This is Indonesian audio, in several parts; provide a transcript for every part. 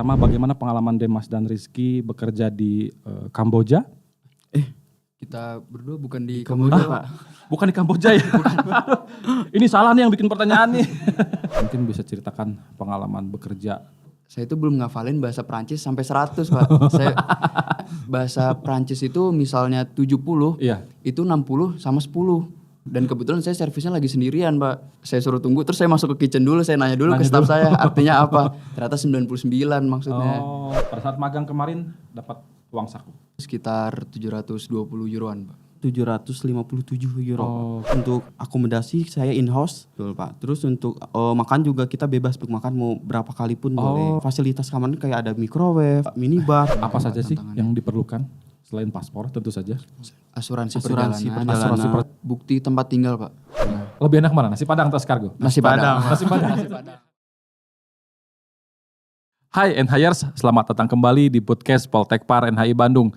Sama bagaimana pengalaman Demas dan Rizky bekerja di Kamboja? Kita berdua bukan di Kamboja, Pak. Bukan di Kamboja ya? Ini salah nih yang bikin pertanyaan nih. Mungkin bisa ceritakan pengalaman bekerja. Saya itu belum ngafalin bahasa Prancis sampai 100, Pak. Saya bahasa Prancis itu misalnya 70, Iya. itu 60 sama 10. Dan kebetulan saya servisnya lagi sendirian, Pak. Saya suruh tunggu, terus saya masuk ke kitchen dulu, saya nanya dulu ke staff saya artinya apa. Ternyata 99 maksudnya. Oh, pada saat magang kemarin dapat uang saku. Sekitar 720 euroan, Pak. 757 euro. Oh. Untuk akomodasi saya in-house, betul Pak. Terus untuk makan juga kita bebas untuk makan mau berapa kali pun boleh. Fasilitas kamar kayak ada microwave, minibar. Apa saja sih yang diperlukan selain paspor tentu saja? Asuransi perjalanan. Bukti tempat tinggal, Pak. Lebih enak mana? Nasi Padang atau escargot? Nasi Padang. Nasi Padang. Hai NHIers, selamat datang kembali di podcast Poltekpar NHI Bandung.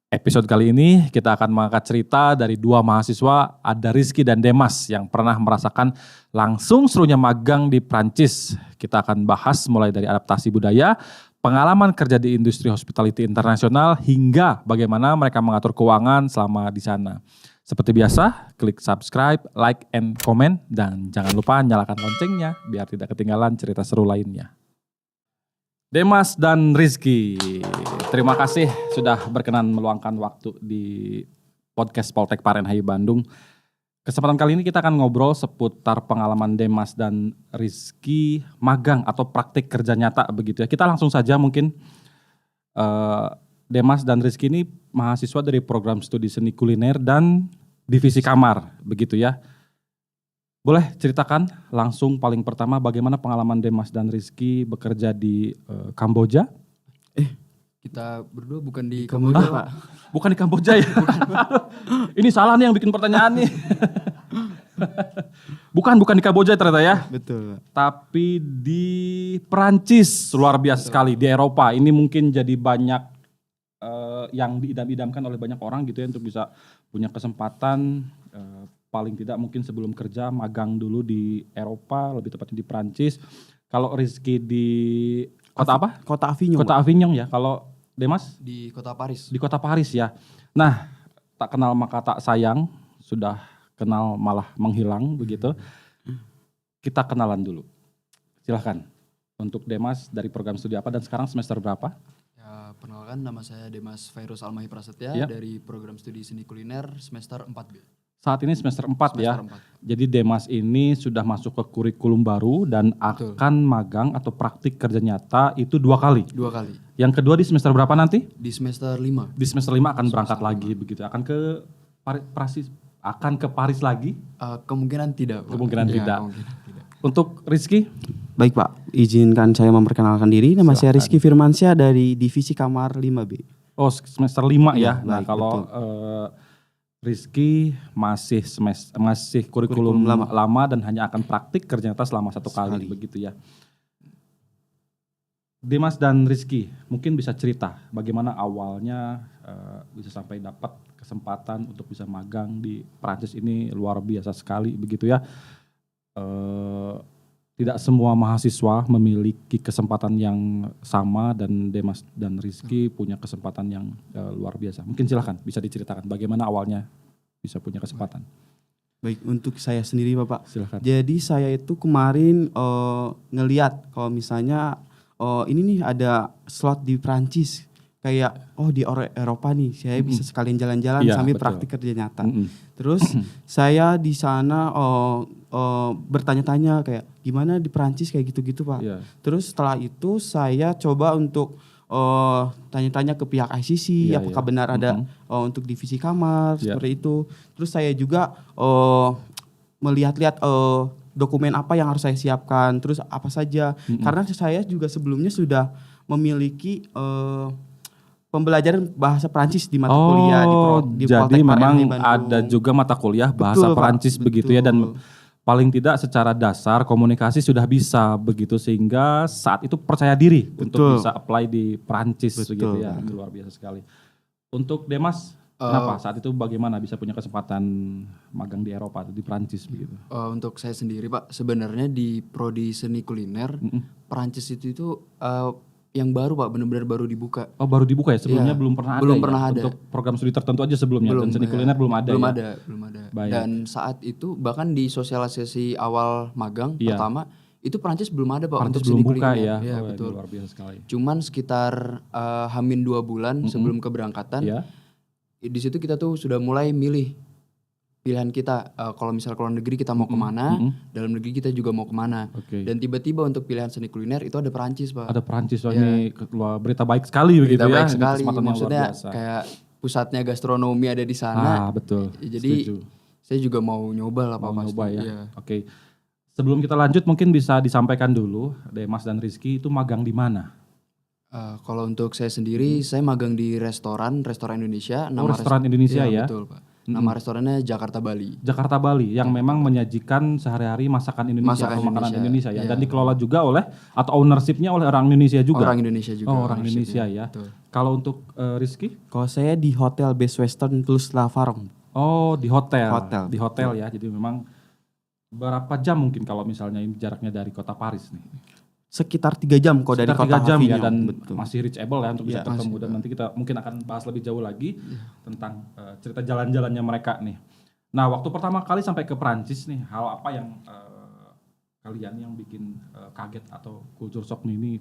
Episode kali ini kita akan mengangkat cerita dari dua mahasiswa, ada Rizky dan Demas yang pernah merasakan langsung serunya magang di Prancis. Kita akan bahas mulai dari adaptasi budaya, pengalaman kerja di industri hospitality internasional, hingga bagaimana mereka mengatur keuangan selama di sana. Seperti biasa, klik subscribe, like, and comment, dan jangan lupa nyalakan loncengnya biar tidak ketinggalan cerita seru lainnya. Demas dan Rizky, terima kasih sudah berkenan meluangkan waktu di podcast Poltekpar NHI Bandung. Kesempatan kali ini kita akan ngobrol seputar pengalaman Demas dan Rizky magang atau praktik kerja nyata begitu ya. Kita langsung saja mungkin, Demas dan Rizky ini mahasiswa dari program studi seni kuliner dan divisi kamar begitu ya. Boleh ceritakan langsung paling pertama bagaimana pengalaman Demas dan Rizky bekerja di Kamboja? Kita berdua bukan di Kamboja, Pak. Bukan di Kamboja ya? Ini salah nih yang bikin pertanyaan nih. bukan di Kamboja ternyata ya? Betul. Tapi di Perancis, luar biasa sekali. Di Eropa, ini mungkin jadi banyak yang diidam-idamkan oleh banyak orang gitu ya untuk bisa punya kesempatan paling tidak mungkin sebelum kerja magang dulu di Eropa, lebih tepatnya di Prancis. Kalau Rizky di kota apa? Kota Avignon. Kota Avignon ya. Kalau Demas? Di kota Paris. Di kota Paris ya. Nah, tak kenal maka tak sayang, sudah kenal malah menghilang begitu. Kita kenalan dulu. Silahkan. Untuk Demas dari program studi apa dan sekarang semester berapa? Ya, perkenalkan nama saya Demas Fairuz Almahi Prasetya dari program studi seni kuliner semester 4B. Saat ini semester 4 ya. Semester 4. Jadi Demas ini sudah masuk ke kurikulum baru dan akan magang atau praktik kerja nyata itu 2 kali. 2 kali. Yang kedua di semester berapa nanti? Di semester 5. Di semester 5 akan berangkat lagi begitu. Akan ke Paris lagi? Kemungkinan tidak. Pak. Kemungkinan Ya, tidak. kemungkinan tidak. Untuk Rizky? Baik Pak, izinkan saya memperkenalkan diri. Nama saya Rizky Firmansyah dari divisi kamar 5B. Oh, semester 5 ya. Iya, Nah, baik, kalau Rizky masih kurikulum lama dan hanya akan praktik kerja nyata selama 1 kali begitu ya. Demas dan Rizky, mungkin bisa cerita bagaimana awalnya bisa sampai dapat kesempatan untuk bisa magang di Prancis ini luar biasa sekali begitu ya. Tidak semua mahasiswa memiliki kesempatan yang sama dan Demas dan Rizky punya kesempatan yang luar biasa. Mungkin silahkan bisa diceritakan bagaimana awalnya bisa punya kesempatan. Baik, untuk saya sendiri Bapak. Silahkan. Jadi saya itu kemarin ngeliat kalau misalnya ini nih ada slot di Prancis. Kayak di Eropa nih, saya bisa sekalian jalan-jalan sambil praktik kerja nyata. Terus saya di sana bertanya-tanya kayak gimana di Prancis kayak gitu-gitu Pak. Terus setelah itu saya coba untuk tanya-tanya ke pihak ICC apakah benar ada untuk divisi kamar seperti itu. Terus saya juga melihat-lihat dokumen apa yang harus saya siapkan, terus apa saja. Karena saya juga sebelumnya sudah memiliki pembelajaran bahasa Perancis di mata kuliah di jadi Poltekpar memang NHI Bandung. ada juga mata kuliah bahasa Perancis begitu ya, dan paling tidak secara dasar komunikasi sudah bisa begitu sehingga saat itu percaya diri untuk bisa apply di Perancis begitu ya. Luar biasa sekali. Untuk Demas, kenapa saat itu bagaimana bisa punya kesempatan magang di Eropa atau di Perancis begitu? Untuk saya sendiri Pak, sebenarnya di prodi seni kuliner Perancis itu yang baru Pak, benar-benar baru dibuka. Oh baru dibuka ya, sebelumnya Iya, belum pernah ada belum ya? pernah ada. Untuk program studi tertentu aja sebelumnya, dan seni ya. kuliner belum ada belum ya? ada, belum ada. Baik. Dan saat itu bahkan di sosialisasi awal magang Iya. pertama, itu Perancis belum ada Pak Perancis untuk belum seni buka kuliner. ya? Iya, Oh, betul. Luar biasa sekali. Cuman sekitar hamin 2 bulan sebelum keberangkatan, Iya. di situ kita tuh sudah mulai milih pilihan kita. Kalau misal ke luar negeri kita mau kemana, dalam negeri kita juga mau kemana. Oke. Dan tiba-tiba untuk pilihan seni kuliner itu ada Perancis Pak. Ada Perancis, ini keluar berita baik sekali begitu Kita ya. baik Ini sekali, kesempatan yang luar maksudnya biasa. kayak pusatnya gastronomi ada di sana. Betul. Jadi Setuju. saya juga mau nyoba lah Pak Mau pasti. nyoba ya. Iya. Oke. Sebelum kita lanjut mungkin bisa disampaikan dulu, Demas dan Rizky itu magang di mana? Kalau untuk saya sendiri, saya magang di restoran Indonesia. Restoran Indonesia ya? Betul Pak. Nama restorannya Jakarta Bali. Jakarta Bali yang memang menyajikan sehari-hari masakan Indonesia Masakan atau makanan Indonesia, Indonesia ya, iya. dan dikelola juga oleh atau ownershipnya oleh orang Indonesia juga. Orang Indonesia juga. Oh, orang Indonesia ya. Betul. Kalau untuk Rizky? Kalau saya di Hotel Best Western Plus La Farong. Oh, di hotel. Hotel. Di hotel ya. Jadi memang berapa jam mungkin kalau misalnya ini jaraknya dari kota Paris nih? Sekitar 3 jam kok dari Sekitar kota 3 jam ya, Avignon. dan Betul. masih reachable ya untuk bisa Iya, ketemu, dan nanti kita mungkin akan bahas lebih jauh lagi tentang cerita jalan-jalannya mereka nih. Nah, waktu pertama kali sampai ke Prancis nih, hal apa yang kalian yang bikin kaget atau culture shock ini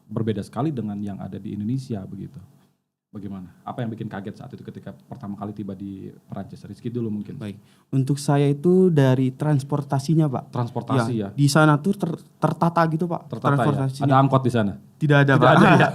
berbeda sekali dengan yang ada di Indonesia begitu? Bagaimana? Apa yang bikin kaget saat itu ketika pertama kali tiba di Prancis? Rizky dulu mungkin. Baik. Untuk saya itu dari transportasinya Pak. Transportasi ya? Di sana tuh tertata gitu Pak. Tertata ya? Transportasinya. Ada angkot di sana? Tidak ada Tidak Pak. ada ya?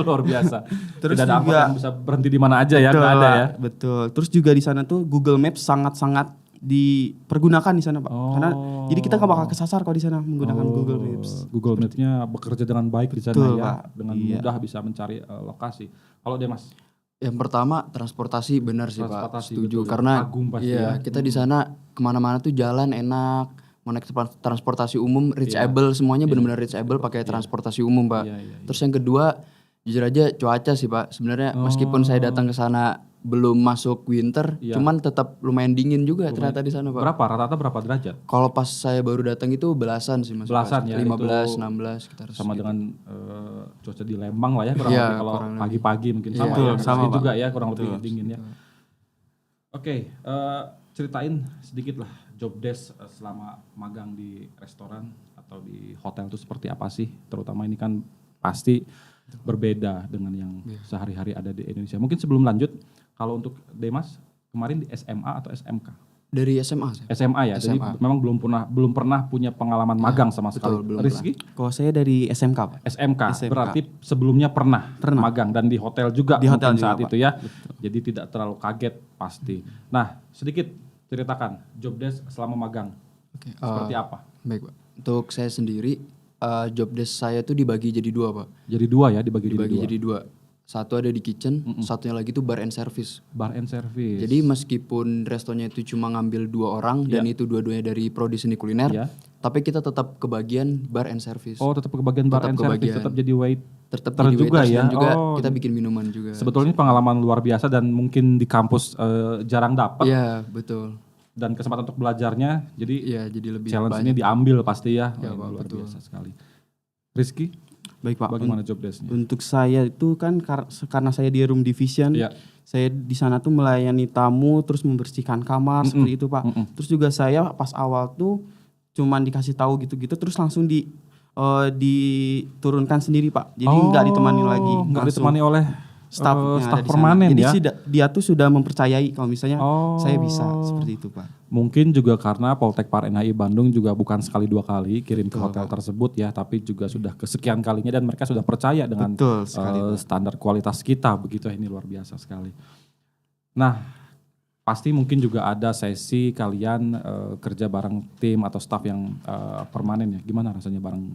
Luar biasa. Terus Tidak ada angkot juga- yang bisa berhenti di mana aja ya? Betul, Nggak ada Pak. ya? Betul. Terus juga di sana tuh Google Maps sangat-sangat dipergunakan di sana Pak. Karena jadi kita nggak bakal kesasar kalau di sana menggunakan Google Maps. Google Maps-nya bekerja dengan baik di sana Betul, ya, Pak. dengan Iya. mudah bisa mencari lokasi. Kalau dia Mas, Yang pertama transportasi benar sih Pak. Transportasi, Setuju betul. karena Kagum pasti iya ya. kita di sana kemana-mana tuh jalan enak. Mau naik transportasi umum reachable, semuanya benar-benar reachable pakai transportasi umum Pak. Iya, iya, Terus yang kedua jujur aja cuaca sih Pak. Sebenarnya meskipun saya datang ke sana belum masuk winter, Iya. cuman tetap lumayan dingin juga ternyata di sana Pak. berapa rata-rata berapa derajat? Kalau pas saya baru datang itu belasan sih Mas. Belasan ya, 15, itu 16 sekitar Sama segitu. dengan cuaca di Lembang lah ya, kurang Iya, lebih kalau kurang lebih. pagi-pagi mungkin Iya, sama betul, ya, sama, sama Pak. juga ya, kurang lebih dingin ya. Oke, ceritain sedikit lah job desk selama magang di restoran atau di hotel itu seperti apa sih? Terutama ini kan pasti berbeda dengan yang sehari-hari ada di Indonesia. Mungkin sebelum lanjut, kalau untuk Demas kemarin di SMA atau SMK? Dari SMA sih. SMA ya, jadi SMA. memang belum pernah punya pengalaman magang sama sekali. belum Rizky? Kalau saya dari SMK Pak. SMK, SMK. berarti sebelumnya pernah magang dan di hotel juga Di hotel mungkin juga, saat Pak. itu ya. Jadi tidak terlalu kaget pasti. Nah, sedikit ceritakan job desk selama magang. Oke, Seperti apa? Baik Pak. Untuk saya sendiri job desk saya tuh dibagi jadi 2 Pak. Jadi dua ya, dibagi Dibagi jadi jadi 2. Satu ada di kitchen, satunya lagi tuh bar and service. bar and service. Jadi meskipun restonya itu cuma ngambil 2 orang dan itu dua-duanya dari prodi seni kuliner, Iya. tapi kita tetap kebagian bar and service. Oh, tetap kebagian bar Tetap and service, kebagian. tetap jadi wait. Tetap ter jadi juga waiters ya? dan juga Oh. kita bikin minuman juga. Sebetulnya ini pengalaman luar biasa dan mungkin di kampus jarang dapat, Iya, betul. dan kesempatan untuk belajarnya. Jadi Iya, jadi lebih challenge banyak. ini diambil pasti ya. Ya, Wah, ini Pak, luar betul. biasa sekali. Rizky, Baik Pak. bagaimana job desk-nya? Untuk saya itu kan karena saya di room division, Iya. saya di sana tuh melayani tamu, terus membersihkan kamar seperti itu Pak. Terus juga saya pas awal tuh cuman dikasih tahu gitu-gitu, terus langsung diturunkan sendiri Pak. Jadi nggak ditemani lagi, Nggak langsung ditemani oleh staff yang staff ada di sana. permanen Jadi ya. dia tuh sudah mempercayai kalau misalnya Oh. saya bisa seperti itu Pak. Mungkin juga karena Poltek Par NHI Bandung juga bukan sekali dua kali kirim ke hotel tersebut ya, tapi juga sudah kesekian kalinya dan mereka sudah percaya dengan Betul sekali, Pak. standar kualitas kita begitu. Ini luar biasa sekali. Nah, pasti mungkin juga ada sesi kalian kerja bareng tim atau staff yang permanen ya. Gimana rasanya bareng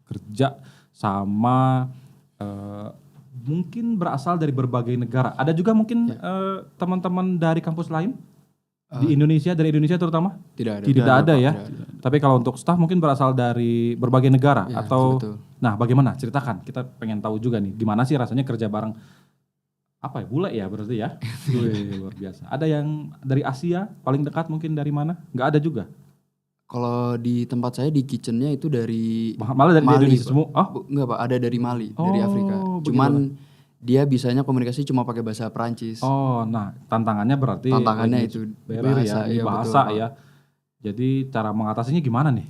kerja sama mungkin berasal dari berbagai negara. Ada juga mungkin teman-teman dari kampus lain di Indonesia, dari Indonesia terutama? Tidak ada. Tidak ada ya. Tidak ada. Tapi kalau untuk staff mungkin berasal dari berbagai negara Ya, atau betul. nah bagaimana? Ceritakan. Kita pengen tahu juga nih gimana sih rasanya kerja bareng apa ya? Bule ya berarti ya. Wih, luar biasa. Ada yang dari Asia paling dekat mungkin dari mana? Nggak ada juga. Kalau di tempat saya di kitchennya itu dari Malah dari Mali, Indonesia Pak. semua? Oh, Enggak Pak, ada dari Mali, dari Afrika. Cuman dia bisanya komunikasi cuma pakai bahasa Perancis. oh, nah tantangannya berarti Tantangannya language itu barrier bahasa, ya, di iya, bahasa betul, ya. Jadi cara mengatasinya gimana nih?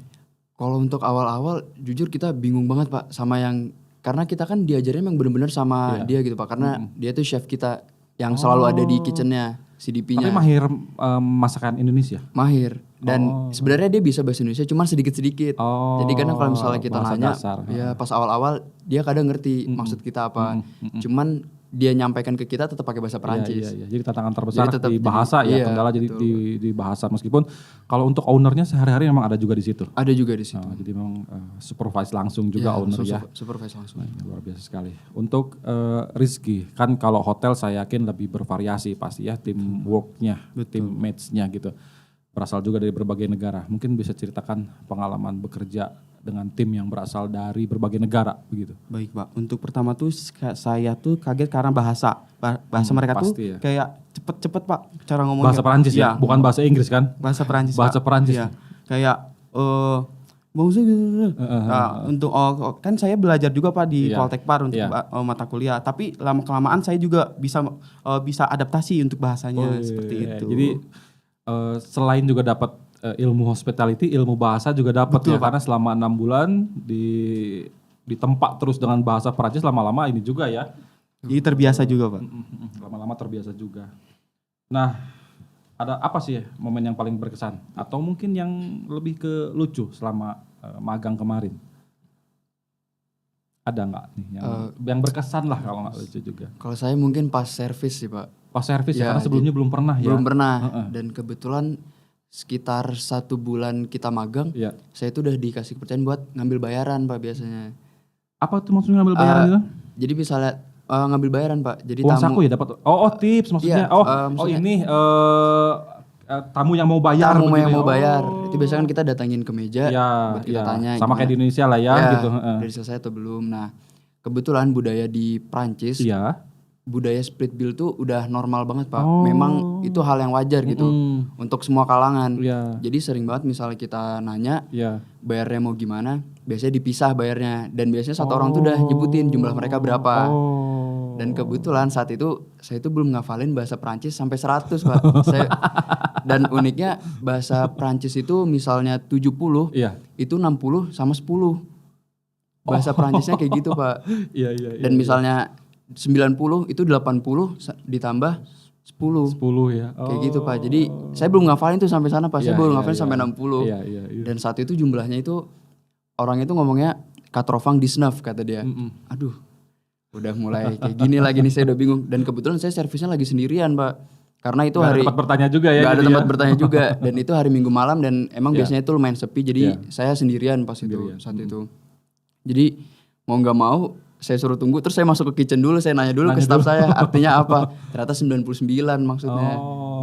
Kalau untuk awal-awal jujur kita bingung banget Pak sama yang karena kita kan diajarnya emang bener-bener sama dia gitu Pak. Karena dia tuh chef kita yang selalu ada di kitchennya, Tapi CDP-nya. mahir masakan Indonesia? Mahir. Dan sebenarnya dia bisa bahasa Indonesia cuman sedikit-sedikit. Oh, Jadi kadang kalau misalnya kita bahasa nanya, dasar. ya pas awal-awal dia kadang ngerti maksud kita apa. Cuman dia nyampaikan ke kita tetap pakai bahasa Perancis. Iya. Jadi tantangan terbesar Jadi tetap di bahasa jadi- ya, iya, kendala jadi betul. di bahasa. Meskipun kalau untuk ownernya sehari-hari memang ada juga di situ. Ada juga di situ. Oh, jadi memang supervise langsung juga Iya, owner ya. Supervise langsung. Nah, ini luar biasa sekali. Untuk Rizky, kan kalau hotel saya yakin lebih bervariasi pasti ya tim worknya, tim mates-nya gitu. Berasal juga dari berbagai negara. Mungkin bisa ceritakan pengalaman bekerja dengan tim yang berasal dari berbagai negara begitu. Baik Pak, untuk pertama tuh saya tuh kaget karena bahasa mereka tuh pasti ya. kayak cepet-cepet Pak cara ngomongnya. Bahasa Perancis ya, Iya, bukan bahasa Inggris kan? bahasa Perancis. Bahasa Pak. Perancis. Iya. Kayak nah, untuk kan saya belajar juga Pak di Iya. Poltek Par untuk Iya. mata kuliah, tapi lama kelamaan saya juga bisa adaptasi untuk bahasanya seperti Iya, itu. Jadi selain juga dapat ilmu hospitality, ilmu bahasa juga dapat ya, karena selama 6 bulan di tempat terus dengan bahasa Perancis lama-lama ini juga ya. Jadi terbiasa juga Pak. Lama-lama terbiasa juga. Nah, ada apa sih momen yang paling berkesan atau mungkin yang lebih ke lucu selama magang kemarin? Ada nggak nih yang berkesan lah kalau nggak lucu juga? Kalau saya mungkin pas servis sih Pak. Pas servis ya, Ya, karena sebelumnya belum pernah ya. Belum pernah. Dan kebetulan sekitar 1 bulan kita magang, Iya. saya itu udah dikasih kepercayaan buat ngambil bayaran Pak biasanya. Apa tuh maksudnya ngambil bayaran itu? Jadi misalnya ngambil bayaran Pak. Jadi Uang tamu saku ya dapat. Oh, tips maksudnya. Iya, maksudnya- Ini tamu yang mau bayar tamu begitu yang ya? mau bayar. Oh. Itu biasanya kan kita datangin ke meja Ya, buat kita ya. tanya Sama kayak di Indonesia lah ya, gitu. Dari selesai atau belum. Nah, kebetulan budaya di Prancis, Iya. budaya split bill tuh udah normal banget Pak. Oh. Memang itu hal yang wajar gitu untuk semua kalangan. Iya. Jadi sering banget misalnya kita nanya Iya. bayarnya mau gimana, biasanya dipisah bayarnya. Dan biasanya satu orang tuh udah nyebutin jumlah mereka berapa. Oh. Dan kebetulan saat itu saya tuh belum ngafalin bahasa Prancis sampai 100 Pak. Dan uniknya bahasa Prancis itu misalnya 70, Iya. itu 60 sama 10. Bahasa Prancisnya kayak gitu Pak. Iya. Dan misalnya 90 itu 80 ditambah 10. 10 ya. Kayak gitu Pak. Jadi saya belum ngafalin tuh sampai sana Pak. Saya Iya, baru iya, ngafalin iya. sampai 60. Iya. Dan saat itu jumlahnya itu orang itu ngomongnya Katrovang Disneuf kata dia. Aduh, udah mulai kayak gini lagi nih saya udah bingung. Dan kebetulan saya servisnya lagi sendirian Pak. Karena itu Nggak ada hari tempat bertanya juga ya. nggak ada gitu tempat ya? bertanya juga. Dan itu hari Minggu malam dan emang biasanya itu lumayan sepi. Jadi saya sendirian pas itu saat itu. Jadi mau nggak mau saya suruh tunggu, terus saya masuk ke kitchen dulu, saya nanya dulu ke staff saya artinya apa. Ternyata 99 maksudnya.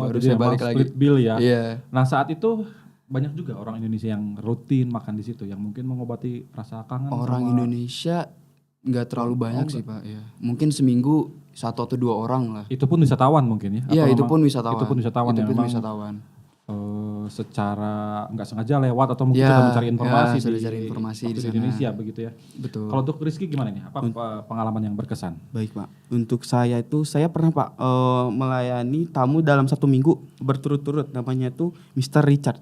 Baru jadi saya balik emang lagi. split bill ya. Iya. Nah, saat itu banyak juga orang Indonesia yang rutin makan di situ yang mungkin mengobati rasa kangen Orang sama Indonesia nggak terlalu banyak sih Pak. Ya. Mungkin seminggu 1 atau 2 orang lah. itu pun wisatawan mungkin ya. Iya, Atau itu memang- pun wisatawan. Itu pun wisatawan Itu yang pun memang wisatawan. secara nggak sengaja lewat atau mungkin Ya, sudah mencari informasi sudah cari informasi waktu di di sana. Indonesia begitu ya. Betul. Kalau untuk Rizky gimana nih? Apa pengalaman yang berkesan? Baik Pak, untuk saya itu saya pernah Pak melayani tamu dalam 1 minggu berturut-turut, namanya itu Mr. Richard.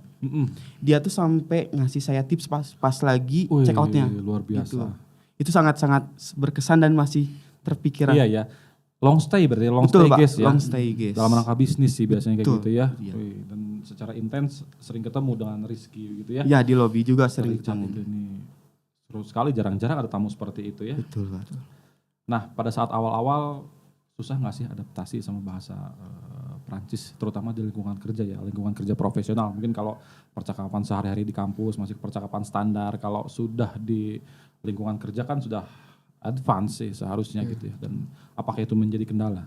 Dia tuh sampai ngasih saya tips pas lagi Wih, check outnya. luar biasa. Itu sangat-sangat berkesan dan masih terpikiran. Iya ya. Long stay berarti long Betul, stay Pak. guys ya. Long stay, guys. Dalam rangka bisnis sih biasanya kayak Betul. gitu ya. Iya. Wih, dan secara intens sering ketemu dengan Rizky gitu ya. Ya di lobby juga sering Richard ketemu. ini seru sekali, jarang-jarang ada tamu seperti itu ya. Betul Pak. Nah, pada saat awal-awal susah nggak sih adaptasi sama bahasa Prancis, terutama di lingkungan kerja ya, lingkungan kerja profesional. Mungkin kalau percakapan sehari-hari di kampus masih percakapan standar, kalau sudah di lingkungan kerja kan sudah advance sih seharusnya gitu ya. Dan apakah itu menjadi kendala?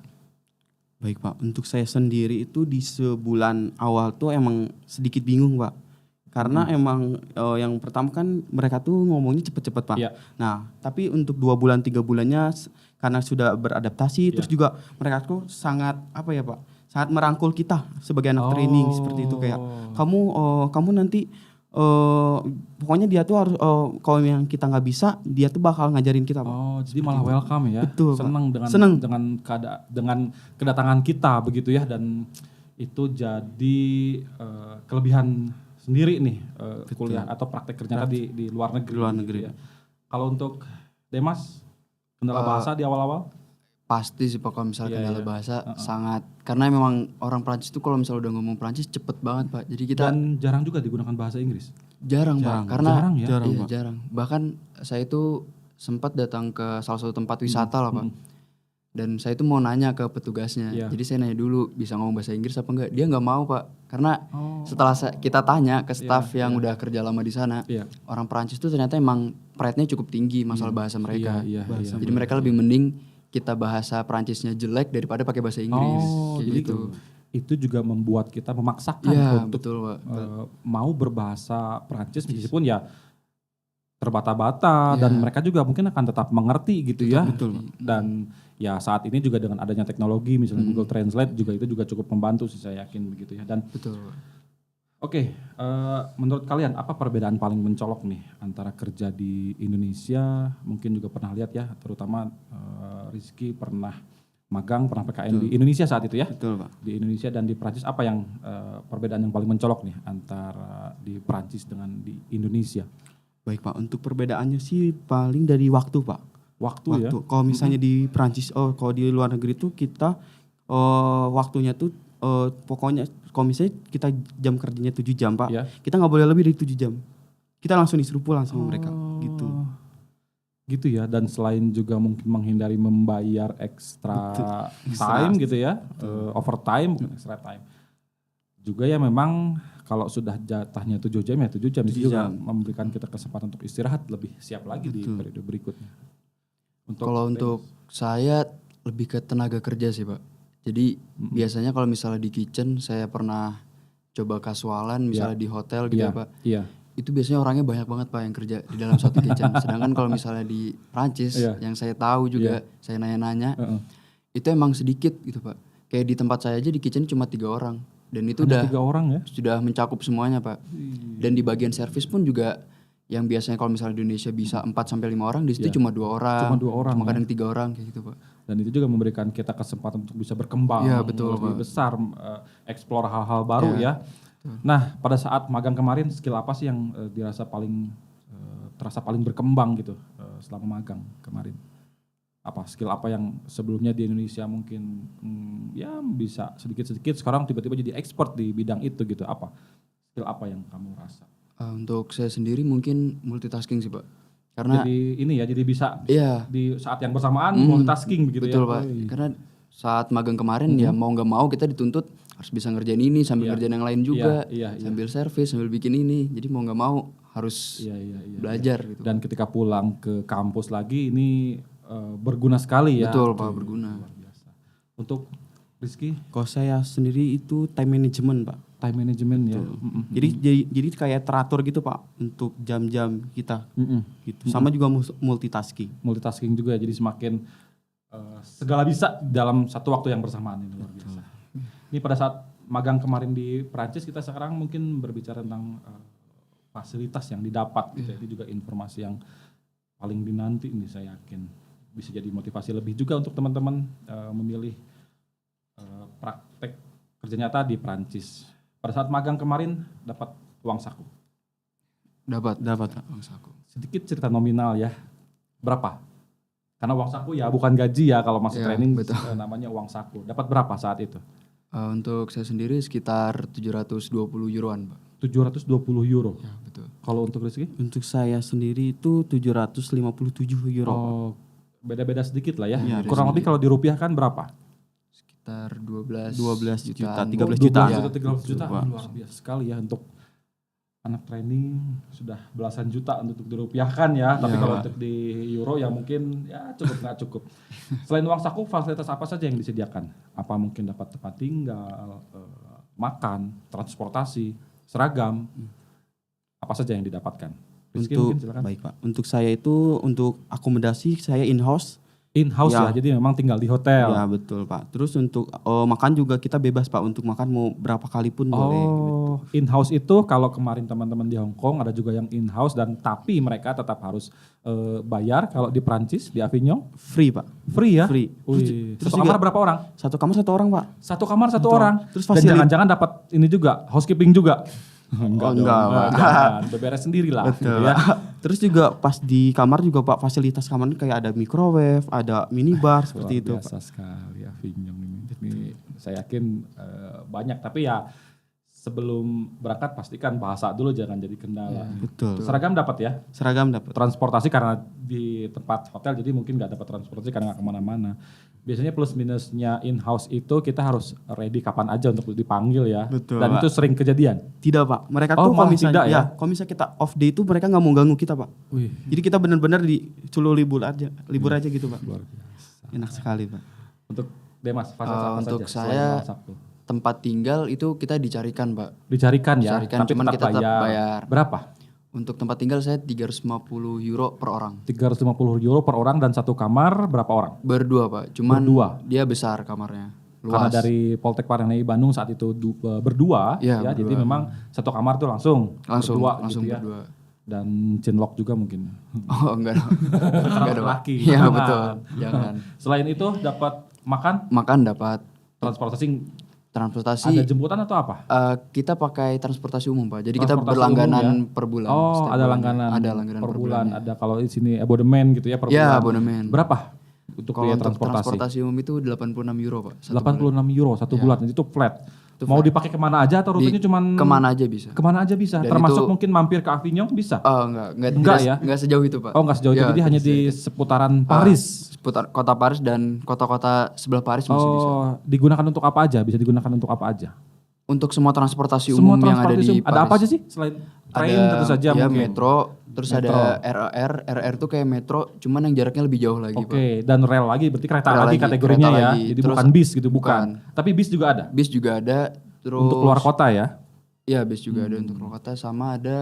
Baik Pak, untuk saya sendiri itu di sebulan awal tuh emang sedikit bingung Pak. Karena emang yang pertama kan mereka tuh ngomongnya cepet-cepet Pak. Iya. Nah tapi untuk 2 bulan 3 bulannya karena sudah beradaptasi, terus juga mereka tuh sangat apa ya Pak, sangat merangkul kita sebagai anak training seperti itu, kayak kamu nanti pokoknya dia tuh harus kalau yang kita nggak bisa, dia tuh bakal ngajarin kita, Pak. Oh, jadi malah welcome ya. Betul, Senang Pak. dengan kedatangan kita begitu ya, dan itu jadi kelebihan sendiri nih kuliah atau praktek kerja di luar negeri. Gitu ya. Kalau untuk Demas, kendala bahasa di awal-awal? Pasti sih Pak, kalau misalnya kendala bahasa sangat, karena memang orang Prancis tuh kalau misalnya udah ngomong Prancis cepet banget Pak. Jadi kita dan jarang juga digunakan bahasa Inggris. Jarang Pak, karena jarang, jarang. Bahkan saya itu sempat datang ke salah satu tempat wisata lah Pak. Dan saya itu mau nanya ke petugasnya. Jadi saya nanya dulu, bisa ngomong bahasa Inggris apa enggak? Dia nggak mau Pak, karena setelah kita tanya ke staff yang udah kerja lama di sana, orang Prancis tuh ternyata emang pride-nya cukup tinggi masalah bahasa mereka. Jadi mereka lebih mending kita bahasa Prancisnya jelek daripada pakai bahasa Inggris. Jadi gitu. Itu juga membuat kita memaksakan untuk mau berbahasa Prancis meskipun ya terbata-bata dan mereka juga mungkin akan tetap mengerti gitu ya. Betul. Dan ya saat ini juga dengan adanya teknologi misalnya Google Translate juga itu juga cukup membantu sih, saya yakin begitu ya. Dan Oke, menurut kalian apa perbedaan paling mencolok nih antara kerja di Indonesia, mungkin juga pernah lihat ya, terutama Rizky pernah magang, pernah PKN di Indonesia saat itu ya? Betul Pak. Di Indonesia dan di Prancis, apa yang perbedaan yang paling mencolok nih antara di Prancis dengan di Indonesia? Baik Pak, untuk perbedaannya sih paling dari waktu Pak. Waktu ya? Kalau misalnya di Prancis, kalau di luar negeri tuh kita waktunya tuh pokoknya kalau misalnya kita jam kerjanya 7 jam Pak, kita nggak boleh lebih dari 7 jam. Kita langsung disuruh pulang sama mereka gitu. Gitu ya, dan selain juga mungkin menghindari membayar extra time gitu ya, overtime, bukan extra time. Juga ya memang kalau sudah jatahnya 7 jam ya 7 jam, itu juga memberikan kita kesempatan untuk istirahat lebih siap lagi di periode berikutnya. Kalau untuk saya lebih ke tenaga kerja sih Pak. Jadi biasanya kalau misalnya di kitchen saya pernah coba kasualan misalnya di hotel gitu ya Pak. Itu biasanya orangnya banyak banget Pak yang kerja di dalam satu kitchen. Sedangkan kalau misalnya di Prancis yang saya tahu juga saya nanya-nanya itu emang sedikit gitu Pak. Kayak di tempat saya aja di kitchen cuma 3 orang dan itu udah 3 orang ya? Sudah mencakup semuanya Pak. Dan di bagian servis pun juga yang biasanya kalau misalnya di Indonesia bisa 4 sampai 5 orang, di situ cuma 2 orang. Cuma kadang 3 orang kayak gitu Pak. Dan itu juga memberikan kita kesempatan untuk bisa berkembang, lebih besar, explore hal-hal baru ya. Nah, pada saat magang kemarin, skill apa sih yang dirasa terasa paling berkembang gitu selama magang kemarin? Apa skill apa yang sebelumnya di Indonesia mungkin ya bisa sedikit-sedikit, sekarang tiba-tiba jadi expert di bidang itu gitu? Apa skill apa yang kamu rasa? Untuk saya sendiri mungkin multitasking sih Pak. Karena jadi bisa di saat yang bersamaan multitasking begitu. Betul Pak. Karena saat magang kemarin ya mau nggak mau kita dituntut harus bisa ngerjain ini sambil ngerjain yang lain juga, sambil servis, sambil bikin ini. Jadi mau nggak mau harus belajar gitu. Dan ketika pulang ke kampus lagi ini berguna sekali ya. Betul Pak, berguna. Luar biasa. Untuk Rizky? Kalau saya sendiri itu time management Pak. Time management ya. Jadi kayak teratur gitu Pak untuk jam-jam kita. Gitu. Sama juga multitasking. Multitasking juga, jadi semakin segala bisa dalam satu waktu yang bersamaan, ini luar biasa. Ini pada saat magang kemarin di Prancis, kita sekarang mungkin berbicara tentang fasilitas yang didapat gitu. Itu juga informasi yang paling dinanti ini, saya yakin bisa jadi motivasi lebih juga untuk teman-teman memilih praktek kerja nyata di Prancis. Pada saat magang kemarin dapat uang saku. Dapat uang saku. Sedikit cerita nominal ya. Berapa? Karena uang saku ya bukan gaji ya, kalau masuk training namanya uang saku. Dapat berapa saat itu? Untuk saya sendiri sekitar 720 euroan Pak. 720 euro? Ya betul. Kalau untuk Rizky? Untuk saya sendiri itu 757 euro. Oh, beda-beda sedikit lah ya. sedikit. Kurang lebih kalau dirupiahkan berapa? Sekitar 12 juta, 13 juta. juta. 13 juta. Luar biasa sekali ya untuk anak training, sudah belasan juta untuk dirupiahkan ya. Tapi kalau untuk di euro ya mungkin ya cukup nggak cukup. Selain uang saku, fasilitas apa saja yang disediakan? Apa mungkin dapat tempat tinggal, makan, transportasi, seragam, apa saja yang didapatkan? Rizky, Baik Pak, untuk saya itu untuk akomodasi saya in-house In-house ya, jadi memang tinggal di hotel. Ya betul Pak. Terus untuk makan juga kita bebas Pak, untuk makan mau berapa kali pun boleh. Oh, in-house itu kalau kemarin teman-teman di Hong Kong ada juga yang in-house dan tapi mereka tetap harus bayar. Kalau di Prancis, di Avignon Free Pak. free ya? Free. Wih, Terus satu kamar berapa orang? Satu kamar satu orang Pak. Satu kamar satu orang. Terus Dan jangan-jangan dapat ini juga, housekeeping juga. Enggak, Jangan, beberes sendiri lah. Gitu ya. Terus juga pas di kamar juga Pak, fasilitas kamarnya kayak ada microwave, ada minibar seperti itu Biasa Pak. sekali Avignon ini. Ini saya yakin banyak, tapi ya sebelum berangkat pastikan bahasa dulu, jangan jadi kendala. Betul. Seragam dapat ya? Seragam dapat. Transportasi karena di tempat hotel jadi mungkin nggak dapat transportasi karena nggak kemana-mana. Biasanya plus minusnya in-house itu kita harus ready kapan aja untuk dipanggil ya. Betul, Dan Pak. itu sering kejadian. Tidak Pak, mereka Oh, tuh malah kalau misalnya tidak ya? kalau misalnya kita off day itu mereka nggak mau ganggu kita Pak. Wih, Jadi kita benar-benar disuruh libur aja gitu Pak. luar biasa. Enak sekali Pak. Untuk Demas, fasilitas apa Untuk saja saya selain malam Sabtu? tempat tinggal itu kita dicarikan Pak. Dicarikan ya, Dicarikan, tapi cuman tetap kita tetap bayar. Berapa? Untuk tempat tinggal saya 350 euro per orang. 350 euro per orang dan satu kamar berapa orang? Berdua Pak, cuman Berdua? dia besar kamarnya. Karena Luas. dari Poltek Parahyangi Bandung saat itu berdua, Iya, ya, berdua. jadi memang satu kamar tuh langsung berdua langsung gitu ya. berdua. Dan chinlock juga mungkin. Oh enggak dong. Enggak dong. Laki. Iya Jangan. betul. Jangan. Selain itu dapat makan, Makan dapat, transportasi, transportasi ada jemputan atau apa? kita pakai transportasi umum Pak. Jadi kita Transportasi berlangganan umum per bulan. Oh, setiap ada bulannya. langganan. Ada langganan per bulan. bulannya. Ada kalau di sini abonemen gitu ya per Ya, bulan. abonemen. Berapa untuk Kalau biaya untuk transportasi? transportasi umum itu 86 euro Pak. 86 euro satu bulan, itu flat. Mau dipakai kemana aja atau rutenya cuman Kemana aja bisa. kemana aja bisa? Dan Termasuk itu- mungkin mampir ke Avignon bisa? Enggak Enggak ya? Enggak sejauh itu Pak. Oh nggak sejauh itu, Ya, jadi hanya di seputaran Paris. seputar kota Paris dan kota-kota sebelah Paris masih bisa. Oh, digunakan untuk apa aja? Bisa digunakan untuk apa aja? Untuk semua transportasi Semua umum yang ada transportasi di umum. Ada apa Paris. aja sih selain train tentu saja ya, mungkin? metro, terus Metro. ada RR tuh kayak metro, cuman yang jaraknya lebih jauh lagi Pak. Oke, dan rel lagi berarti kereta Rel lagi lagi, kategorinya kereta ya. lagi. Jadi Terus- bukan bis gitu, bukan. Tapi bis juga ada. Bis juga ada, terus Untuk keluar kota ya. Iya, bis juga ada untuk keluar kota, sama ada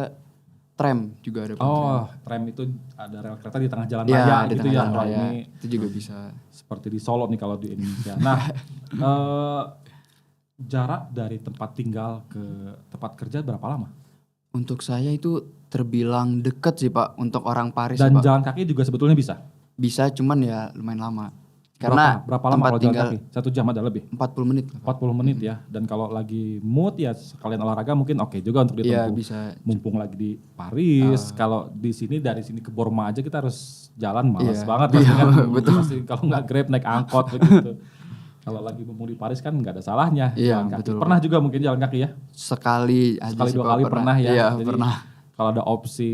tram juga ada Pak. Oh, tram itu ada rel kereta di tengah jalan Iya, raya di gitu tengah ya. jalan Wah, raya. ini Itu juga bisa. seperti di Solo nih kalau di Indonesia. Nah, jarak dari tempat tinggal ke tempat kerja berapa lama? Untuk saya itu terbilang deket sih Pak untuk orang Paris Dan ya, Pak. jalan kaki juga sebetulnya bisa. Bisa, cuman ya lumayan lama. Karena berapa lama tempat kalau jalan tinggal kaki? 1 jam ada lebih. 40 menit lah, Pak. 40 menit ya. Dan kalau lagi mood ya sekalian olahraga mungkin oke juga untuk Iya, ditempuh. bisa. Mumpung lagi di Paris, kalau di sini dari sini ke Borma aja kita harus jalan malas Iya. banget pasti Iya, kan. betul. Pasti kalau nggak Grab naik angkot begitu. Kalau lagi mumpung di Paris kan nggak ada salahnya Iya, jalan kaki. betul. Pernah juga mungkin jalan kaki ya? Sekali aja Sekali sih, dua Pak, kali pernah ya. Iya, Jadi, pernah. Kalau ada opsi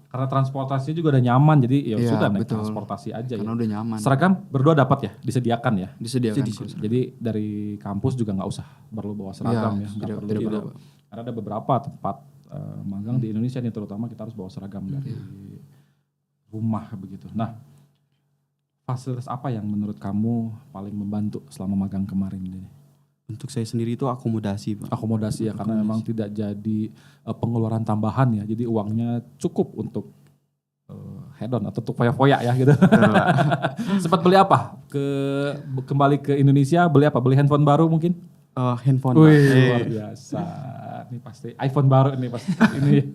karena transportasinya juga udah nyaman jadi ya Iya, sudah naik betul. transportasi aja Karena ya. udah nyaman. Seragam berdua dapat ya, disediakan ya. Disediakan. Jadi dari kampus juga nggak usah perlu bawa seragam ya, nggak perlu tidak juga. perlu. Karena ada beberapa tempat magang di Indonesia nih terutama kita harus bawa seragam dari rumah begitu. Nah, fasilitas apa yang menurut kamu paling membantu selama magang kemarin ini? Untuk saya sendiri itu akomodasi Pak. Akomodasi ya, karena memang tidak jadi pengeluaran tambahan ya, jadi uangnya cukup untuk head-on atau untuk foya-foya ya gitu. Sempat beli apa? Kembali ke Indonesia beli apa? Beli handphone baru mungkin? Handphone Pak. Wih, luar biasa. Ini pasti iPhone baru ini pasti ini.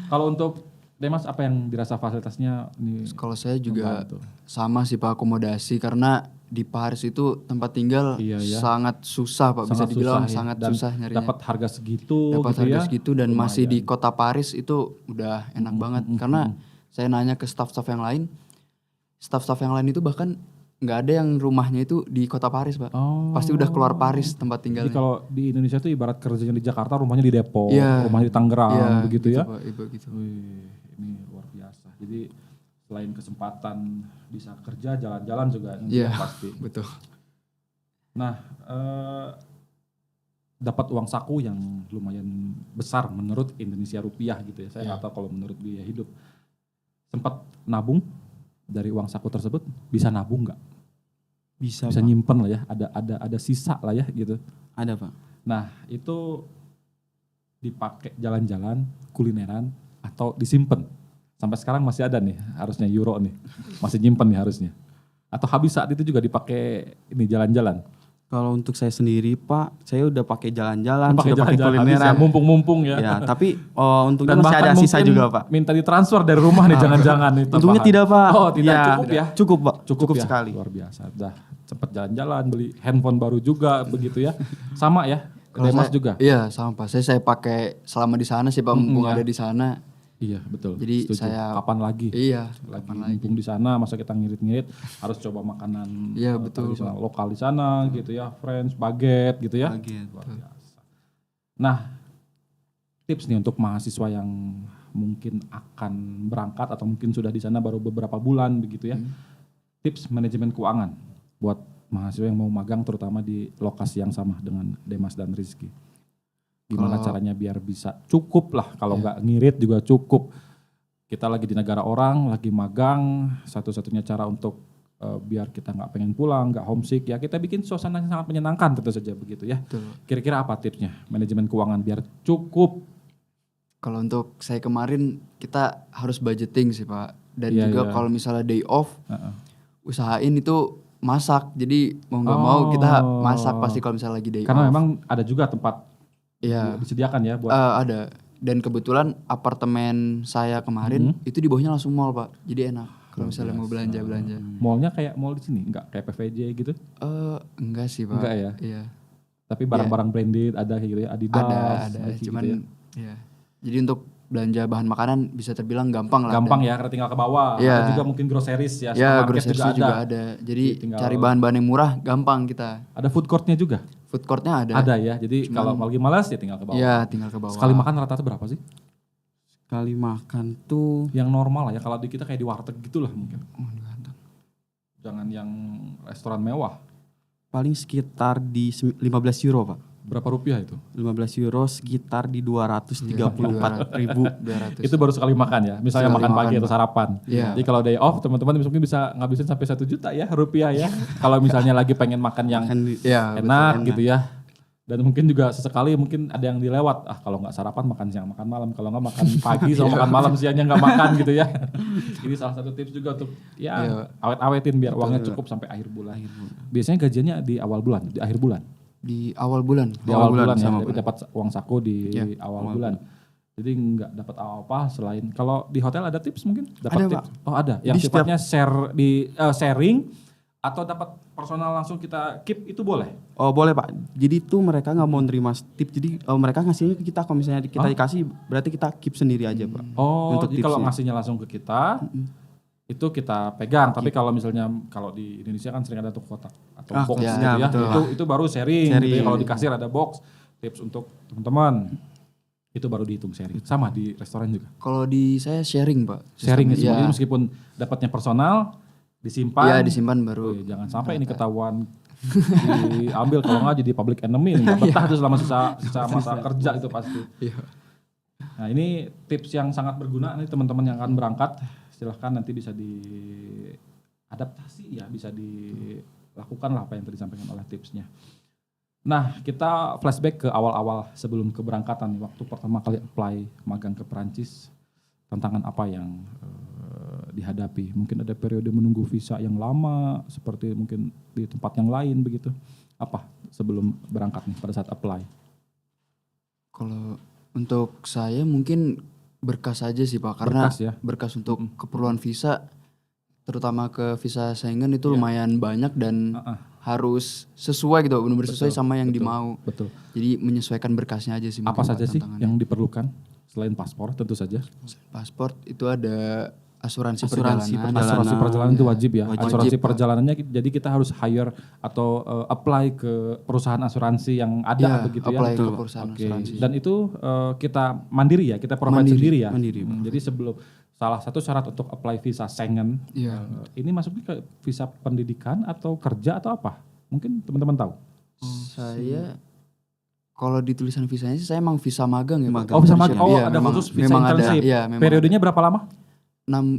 Kalau untuk Demas apa yang dirasa fasilitasnya ini? Kalau saya juga membantu? sama sih Pak, akomodasi, karena di Paris itu tempat tinggal Iya, ya. sangat susah Pak, bisa Sangat dibilang susah ya. sangat Dan susah nyarinya. dapat harga segitu Dapat gitu harga ya. segitu dan masih di kota Paris itu udah enak banget. Karena saya nanya ke staff-staff yang lain, staff-staff yang lain itu bahkan nggak ada yang rumahnya itu di kota Paris Pak. Oh. Pasti udah keluar Paris tempat Jadi tinggalnya. kalau di Indonesia tuh ibarat kerjanya di Jakarta, rumahnya di Depok, Iya. rumahnya di Tangerang Iya, begitu ya. Pak, iya, begitu. Wih, ini luar biasa. Jadi selain kesempatan bisa kerja, jalan-jalan juga Iya. pasti. Betul. Nah, dapat uang saku yang lumayan besar menurut Indonesia rupiah gitu ya. Saya nggak tahu kalau menurut biaya hidup. Sempat nabung dari uang saku tersebut, bisa nabung nggak? Bisa Bisa Pak. nyimpen lah ya, ada sisa lah ya gitu. Ada Pak. Nah, itu dipakai jalan-jalan, kulineran, atau disimpan. Sampai sekarang masih ada nih, harusnya euro nih. Masih nyimpen nih harusnya. Atau habis saat itu juga dipakai ini jalan-jalan? Kalau untuk saya sendiri Pak, saya udah pakai jalan-jalan, Pakai sudah pakai jalan-jalan habis kulineran. ya, mumpung-mumpung ya. Ya, tapi untungnya Dan masih bahkan ada sisa mungkin juga Pak. minta ditransfer dari rumah nih, jangan-jangan nih. Untungnya tambahan. tidak Pak. Oh tidak, Ya, cukup ya? Cukup Pak, cukup ya? sekali. Luar biasa, udah cepet jalan-jalan, beli handphone baru juga begitu ya. Sama ya, Kalau Demas saya- juga? Iya sama Pak. Saya pakai selama di sana sih Pak, mumpung ya. ada di sana. Iya betul, Jadi setuju. saya- Kapan lagi? Iya. Lagi mumpung di sana, masa kita ngirit-ngirit harus coba makanan Iya, betul, tradisional lokal di sana gitu ya, French, baguette gitu ya. Baguette. Luar biasa. Nah, tips nih untuk mahasiswa yang mungkin akan berangkat atau mungkin sudah di sana baru beberapa bulan begitu ya. Tips manajemen keuangan buat mahasiswa yang mau magang terutama di lokasi yang sama dengan Demas dan Rizky. Gimana caranya biar bisa cukup lah, kalau nggak ngirit juga cukup. Kita lagi di negara orang, lagi magang, satu-satunya cara untuk biar kita nggak pengen pulang, nggak homesick ya kita bikin suasana yang sangat menyenangkan tentu saja begitu ya. Betul. Kira-kira apa tipsnya manajemen keuangan biar cukup? Kalau untuk saya kemarin kita harus budgeting sih Pak. Dan Iya, juga iya. kalau misalnya day off, Heeh. usahain itu masak. Jadi mau nggak mau kita masak pasti kalau misalnya lagi day Karena off. memang ada juga tempat Iya. disediakan ya buat Ada. Dan kebetulan apartemen saya kemarin itu di bawahnya langsung mall Pak. Jadi enak kalau misalnya mau belanja. mallnya kayak mall di sini, nggak kayak PVJ gitu? Enggak sih Pak. Enggak ya? Iya. Tapi barang-barang branded ada kayak gitu ya, Adidas, Ada. Nike Cuman gitu ya. ya. Jadi untuk belanja bahan makanan bisa terbilang gampang lah. Gampang ya, karena tinggal ke bawah. Iya. Ada juga mungkin groceries ya, Ya, supermarket groceries juga ada. Jadi tinggal- cari bahan-bahan yang murah gampang kita. Ada food courtnya juga? Food courtnya ada. Ada ya, jadi kalau lagi malas ya tinggal ke bawah. Iya, tinggal ke bawah. Sekali makan rata-rata berapa sih? Sekali makan tuh Yang normal lah ya, kalau di kita kayak di warteg gitulah mungkin. Jangan yang restoran mewah. paling sekitar di 15 euro Pak. Berapa rupiah itu? 15 euro sekitar di 234.000. 200. Itu baru sekali makan ya, misalnya Sekali makan pagi makan, atau sarapan. Iya. Jadi kalau day off teman-teman mungkin bisa ngabisin sampai 1 juta ya rupiah ya. Kalau misalnya lagi pengen makan yang Kan di- Iya, enak gitu ya. Dan mungkin juga sesekali mungkin ada yang dilewat. Kalau nggak sarapan makan siang, makan malam. Kalau nggak makan pagi sama makan malam, siangnya nggak makan gitu ya. Ini salah satu tips juga untuk ya awet-awetin biar uangnya cukup sampai akhir bulan. Biasanya gajiannya di awal bulan, di akhir bulan. di awal bulan. Di awal bulan ya, sama jadi dapat uang saku di awal bulan. Jadi nggak dapat apa-apa selain kalau di hotel ada tips mungkin dapat Ada, tips. Pak. Oh ada, yang Di setiap- sifatnya sharing atau dapat personal langsung kita keep itu boleh. Oh boleh Pak. Jadi tuh mereka nggak mau nerima tip. Jadi mereka ngasihnya ke kita. Kalau misalnya kita dikasih, berarti kita keep sendiri aja Pak. Oh, Untuk jadi kalau tipsnya. ngasihnya langsung ke kita itu kita pegang. Tapi kalau misalnya kalau di Indonesia kan sering ada tuh kotak atau box ya, gitu ya. betul. Itu baru sharing. Gitu ya. Kalau di kasir ada box tips untuk teman-teman. Itu baru dihitung sharing. Sama di restoran juga. Kalau di saya sharing, Pak. Sharing Sistemnya. jadi meskipun dapatnya personal disimpan. Iya, disimpan baru. Wih, jangan sampai ini ketahuan diambil kalau nggak jadi public enemy nggak betah tuh selama sisa masa kerja itu pasti. Iya. Nah ini tips yang sangat berguna nih teman-teman yang akan berangkat, silahkan nanti bisa diadaptasi ya, bisa dilakukan lah apa yang tadi disampaikan oleh tipsnya. Nah kita flashback ke awal-awal sebelum keberangkatan nih, waktu pertama kali apply magang ke Perancis, tantangan apa yang dihadapi? Mungkin ada periode menunggu visa yang lama, seperti mungkin di tempat yang lain begitu. Apa sebelum berangkat nih pada saat apply? Kalau untuk saya mungkin berkas aja sih Pak, karena Berkas ya? berkas untuk keperluan visa, terutama ke visa Schengen itu lumayan banyak dan harus sesuai gitu, benar-benar sesuai sama yang dimau. Betul. Jadi menyesuaikan berkasnya aja sih. Apa mungkin, saja Pak, sih tantangannya. yang diperlukan selain paspor tentu saja? Paspor itu ada asuransi Asuransi perjalanan. Asuransi perjalanan itu wajib ya. Wajib. Asuransi Pak. perjalanannya jadi kita harus hire atau apply ke perusahaan asuransi yang ada Iya, begitu ya. apply ke perusahaan Oke. asuransi. Dan itu kita mandiri ya, kita provide sendiri ya. Mandiri, Jadi sebelum salah satu syarat untuk apply visa Schengen, Iya. ini masuknya ke visa pendidikan atau kerja atau apa? Mungkin teman-teman tahu. Saya kalau di tulisan visanya sih saya emang visa magang ya Pak. Oh visa magang. Oh Iya, ada memang- khusus visa memang ada, internship. iya, memang Periodenya berapa lama?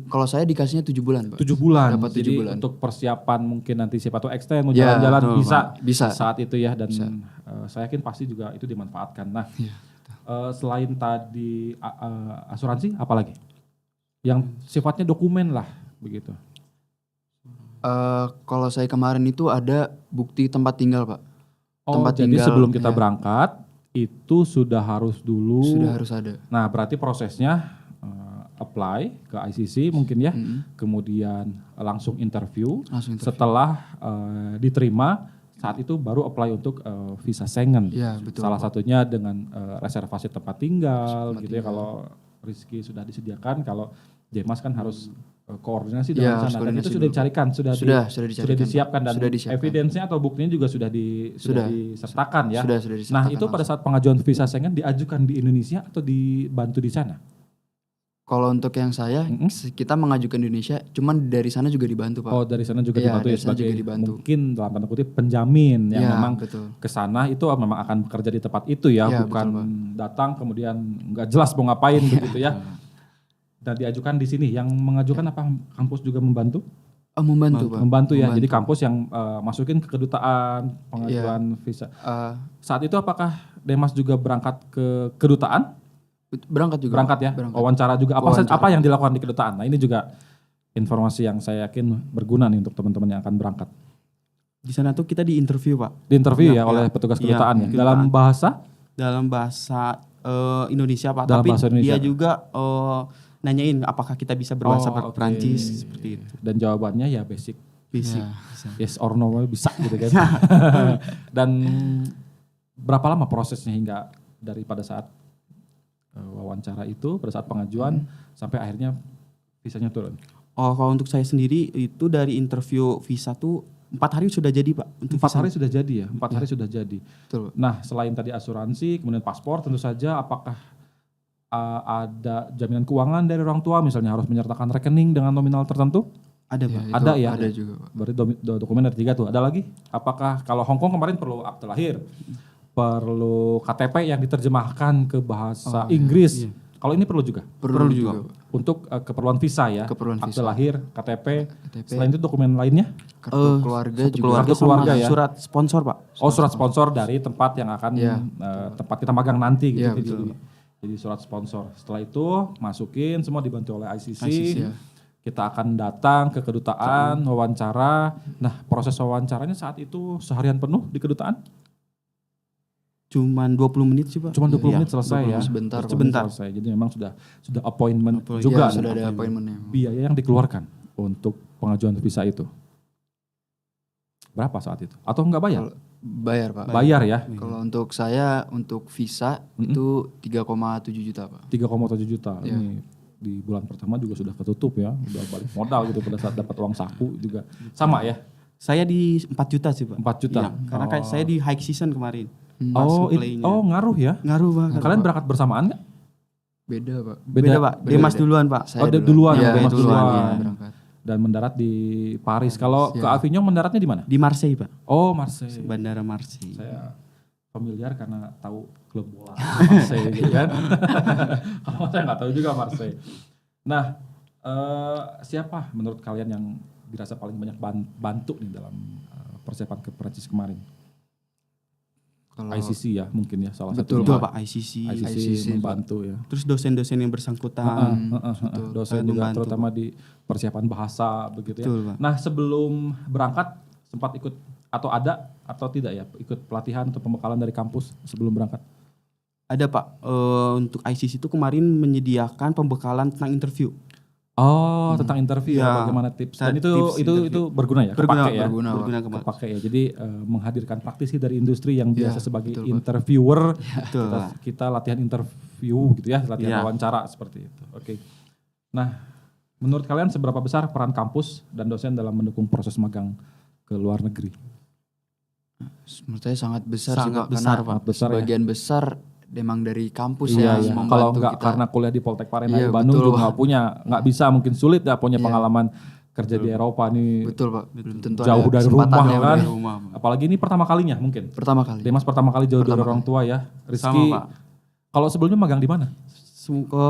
Kalau saya dikasihnya 7 bulan Pak. 7 bulan. Dapat 7 Jadi bulan. untuk persiapan mungkin nanti siapa tahu extend mau Ya, jalan-jalan betul, bisa, Bisa. saat itu ya dan saya yakin pasti juga itu dimanfaatkan. Nah, selain tadi asuransi apalagi? Yang sifatnya dokumen lah begitu. Kalau saya kemarin itu ada bukti tempat tinggal, Pak. Oh, Tempat jadi tinggal, sebelum kita ya. berangkat itu sudah harus dulu. Sudah harus ada. Nah, berarti prosesnya apply ke ICC mungkin ya, kemudian langsung interview. Setelah diterima, saat itu baru apply untuk visa Schengen. Ya, betul, Salah Pak. satunya dengan reservasi tempat tinggal gitu ya. Kalau Rizky sudah disediakan, kalau Demas kan harus koordinasi Ya, dengan harus sana. Dan itu koordinasi sudah dulu. dicarikan, sudah dicarikan, disiapkan dan sudah disiapkan. evidence-nya atau buktinya juga sudah disertakan ya. Sudah Nah, disertakan itu pada langsung. saat pengajuan visa Schengen diajukan di Indonesia atau dibantu di sana? Kalau untuk yang saya, kita mengajukan di Indonesia, cuman dari sana juga dibantu, Pak. Oh, dari sana juga Iya, dibantu ya dari sana sebagai juga dibantu. mungkin dalam tanda kutip penjamin yang Iya, memang betul. ke sana itu memang akan bekerja di tempat itu ya, Iya, bukan betul, Pak. datang kemudian nggak jelas mau ngapain begitu ya. Dan diajukan di sini, yang mengajukan apa kampus juga membantu? Membantu, Pak. Membantu ya, jadi kampus yang masukin ke kedutaan pengajuan Iya. visa. Saat itu apakah Demas juga berangkat ke kedutaan? Berangkat juga. Berangkat ya, Berangkat. wawancara juga. Wawancara. Apa yang dilakukan di kedutaan? Nah ini juga informasi yang saya yakin berguna nih untuk teman-teman yang akan berangkat. Di sana tuh kita diinterview, Pak. Di interview Iya, ya oleh iya. petugas Iya, kedutaan ya. kedutaan. Dalam Bahasa Indonesia, Pak. Dalam Tapi bahasa Indonesia. dia juga nanyain apakah kita bisa berbahasa oke. Perancis seperti itu. Dan jawabannya ya basic. Basic. Ya. Yes or no bisa gitu kan. Dan berapa lama prosesnya hingga dari pada saat wawancara itu, pada saat pengajuan sampai akhirnya visanya turun? Oh, kalau untuk saya sendiri itu dari interview visa tuh 4 hari sudah jadi, Pak. Untuk 4 visa. hari sudah jadi ya, 4 hari sudah jadi. Betul. Nah selain tadi asuransi, kemudian paspor tentu saja, apakah ada jaminan keuangan dari orang tua, misalnya harus menyertakan rekening dengan nominal tertentu? Ada, Pak. itu Ada ya? Ada juga, Pak. Berarti dokumen ada 3 tuh. Ada lagi? Apakah kalau Hong Kong kemarin perlu akte lahir, perlu KTP yang diterjemahkan ke bahasa Inggris. Iya. Kalau ini perlu juga Perlu juga, Pak. untuk keperluan visa ya. Keperluan akte visa. lahir, KTP. KTP. Selain itu dokumen lainnya? Kartu keluarga Satu juga. keluarga Kartu keluarga sama ya? surat sponsor, Pak. Oh surat sponsor dari tempat yang akan Iya. tempat kita magang nanti gitu. Iya, Jadi surat sponsor. Setelah itu masukin semua dibantu oleh ICC. ya. Kita akan datang ke kedutaan, wawancara. Nah proses wawancaranya saat itu seharian penuh di kedutaan? Cuman 20 menit sih, Pak. Cuma 20 Iya. menit selesai 20 ya. sebentar, Pak. Sebentar. Selesai. Jadi memang sudah appointment Appointment. juga. Ya, sudah ada appointment-nya. Biaya yang dikeluarkan untuk pengajuan visa itu berapa saat itu? Atau enggak bayar? Bayar, Pak. Bayar ya. Kalau untuk saya, untuk visa itu 3,7 juta, Pak. 3,7 juta. Iya. Ini di bulan pertama juga sudah ketutup ya. Udah balik modal gitu pada saat dapat uang saku juga. Sama ya? Saya di 4 juta sih, Pak. 4 juta. Iya, karena kan saya di high season kemarin. Pas Oh, supply-nya. ngaruh ya. Ngaruh, Pak. Kalian berangkat bersamaan nggak? Beda, Pak. Beda, Pak. Demas beda. duluan, Pak. Saya duluan, Ya, Demas duluan. duluan. Ya, berangkat. Dan mendarat di Paris. Kalau ke Ya. Avignon mendaratnya di mana? Di Marseille, Pak. Oh, Marseille. Bandara Marseille. Saya familiar karena tahu klub bola Marseille gitu kan. Kalau saya nggak tahu juga Marseille. Nah, siapa menurut kalian yang dirasa paling banyak bantu nih dalam persiapan ke Prancis kemarin? Kalau ICC ya mungkin ya salah Betul, satu. Betul, Pak. ICC. ICC membantu ya. Terus dosen-dosen yang bersangkutan. Dosen juga membantu. terutama di persiapan bahasa begitu ya. Betul, Pak. Nah sebelum berangkat sempat ikut atau ada atau tidak ya ikut pelatihan atau pembekalan dari kampus sebelum berangkat? Ada, Pak. Untuk ICC itu kemarin menyediakan pembekalan tentang interview. Oh, tentang interview ya, Ya, bagaimana tips. Dan tips itu interview. berguna ya, Berguna, kepake ya. berguna, Pak. Berguna kemarin. Kepake ya. Jadi menghadirkan praktisi dari industri yang biasa Ya, sebagai betul, Pak. interviewer. Betul, Pak. Kita latihan interview gitu ya, latihan Ya. wawancara seperti itu. Oke. Nah, menurut kalian seberapa besar peran kampus dan dosen dalam mendukung proses magang ke luar negeri? menurut saya sangat besar sih, Sangat Pak. besar, Karena Pak. Besar ya. sebagian besar memang dari kampus Iya, yang iya. membantu Kalau nggak kita. karena kuliah di Poltek Parena Iya, Bandung betul, juga Pak. nggak bisa, mungkin sulit ya punya Iya. pengalaman kerja di Eropa nih. Betul, Pak. Belum tentu Jauh ada dari kesempatan rumah yang kan. dari rumah, Pak. Apalagi ini pertama kalinya mungkin. pertama kali. Demas pertama kali jauh dari Pertama orang tua ya. Rizky, Sama, Pak. kalau sebelumnya magang di mana?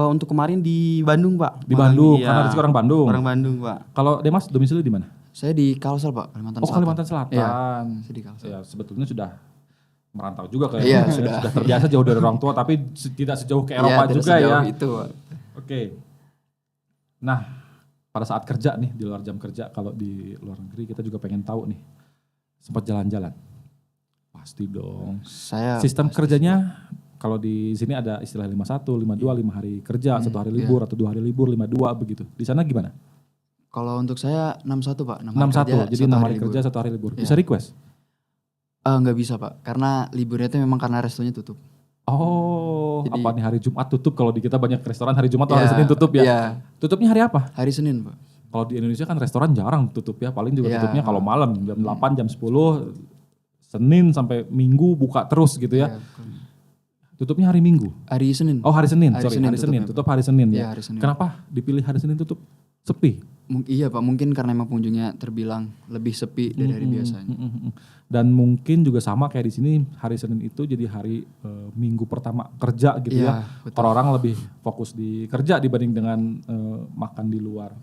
Untuk kemarin di Bandung, Pak. Di Bandung, Iya. karena Rizky orang Bandung. Orang Bandung, Pak. Kalau Demas domisili di mana? Saya di Kalsel, Pak, Kalimantan Oh Selatan. Kalimantan Selatan. Iya, saya di Kalsel. Ya sebetulnya sudah merantau juga kayak Iya, sudah. terbiasa jauh dari orang tua tapi tidak sejauh ke Eropa Iya, tidak juga ya. sejauh itu, Pak. Oke. Nah, pada saat kerja nih, di luar jam kerja, kalau di luar negeri kita juga pengen tahu nih, sempat jalan-jalan? Pasti dong. Sistem kerjanya, kalau di sini ada istilah 51, 52, 5 hari kerja, 1 hari libur, atau 2 hari libur, 52 begitu. Di sana gimana? Kalau untuk saya 61 Pak. 61, jadi 6 hari kerja, 1 hari libur. Bisa request? Nggak bisa Pak, karena liburnya itu memang karena restonya tutup. Oh, jadi, apa nih hari Jumat tutup? Kalau di kita banyak restoran hari Jumat atau hari Senin tutup ya? Iya. Tutupnya hari apa? Hari Senin Pak. Kalau di Indonesia kan restoran jarang tutup ya, paling juga tutupnya kalau malam jam 8, jam 10, Senin sampai Minggu buka terus gitu ya. Tutupnya hari Minggu? Hari Senin. Oh hari Senin, hari Senin. Tutup hari Senin ya. Hari Senin. Kenapa dipilih hari Senin tutup? Sepi? Iya Pak, mungkin karena emang pengunjungnya terbilang lebih sepi dari hari biasanya. Dan mungkin juga sama kayak di sini, hari Senin itu jadi hari minggu pertama kerja gitu ya. Orang-orang lebih fokus di kerja dibanding dengan makan di luar.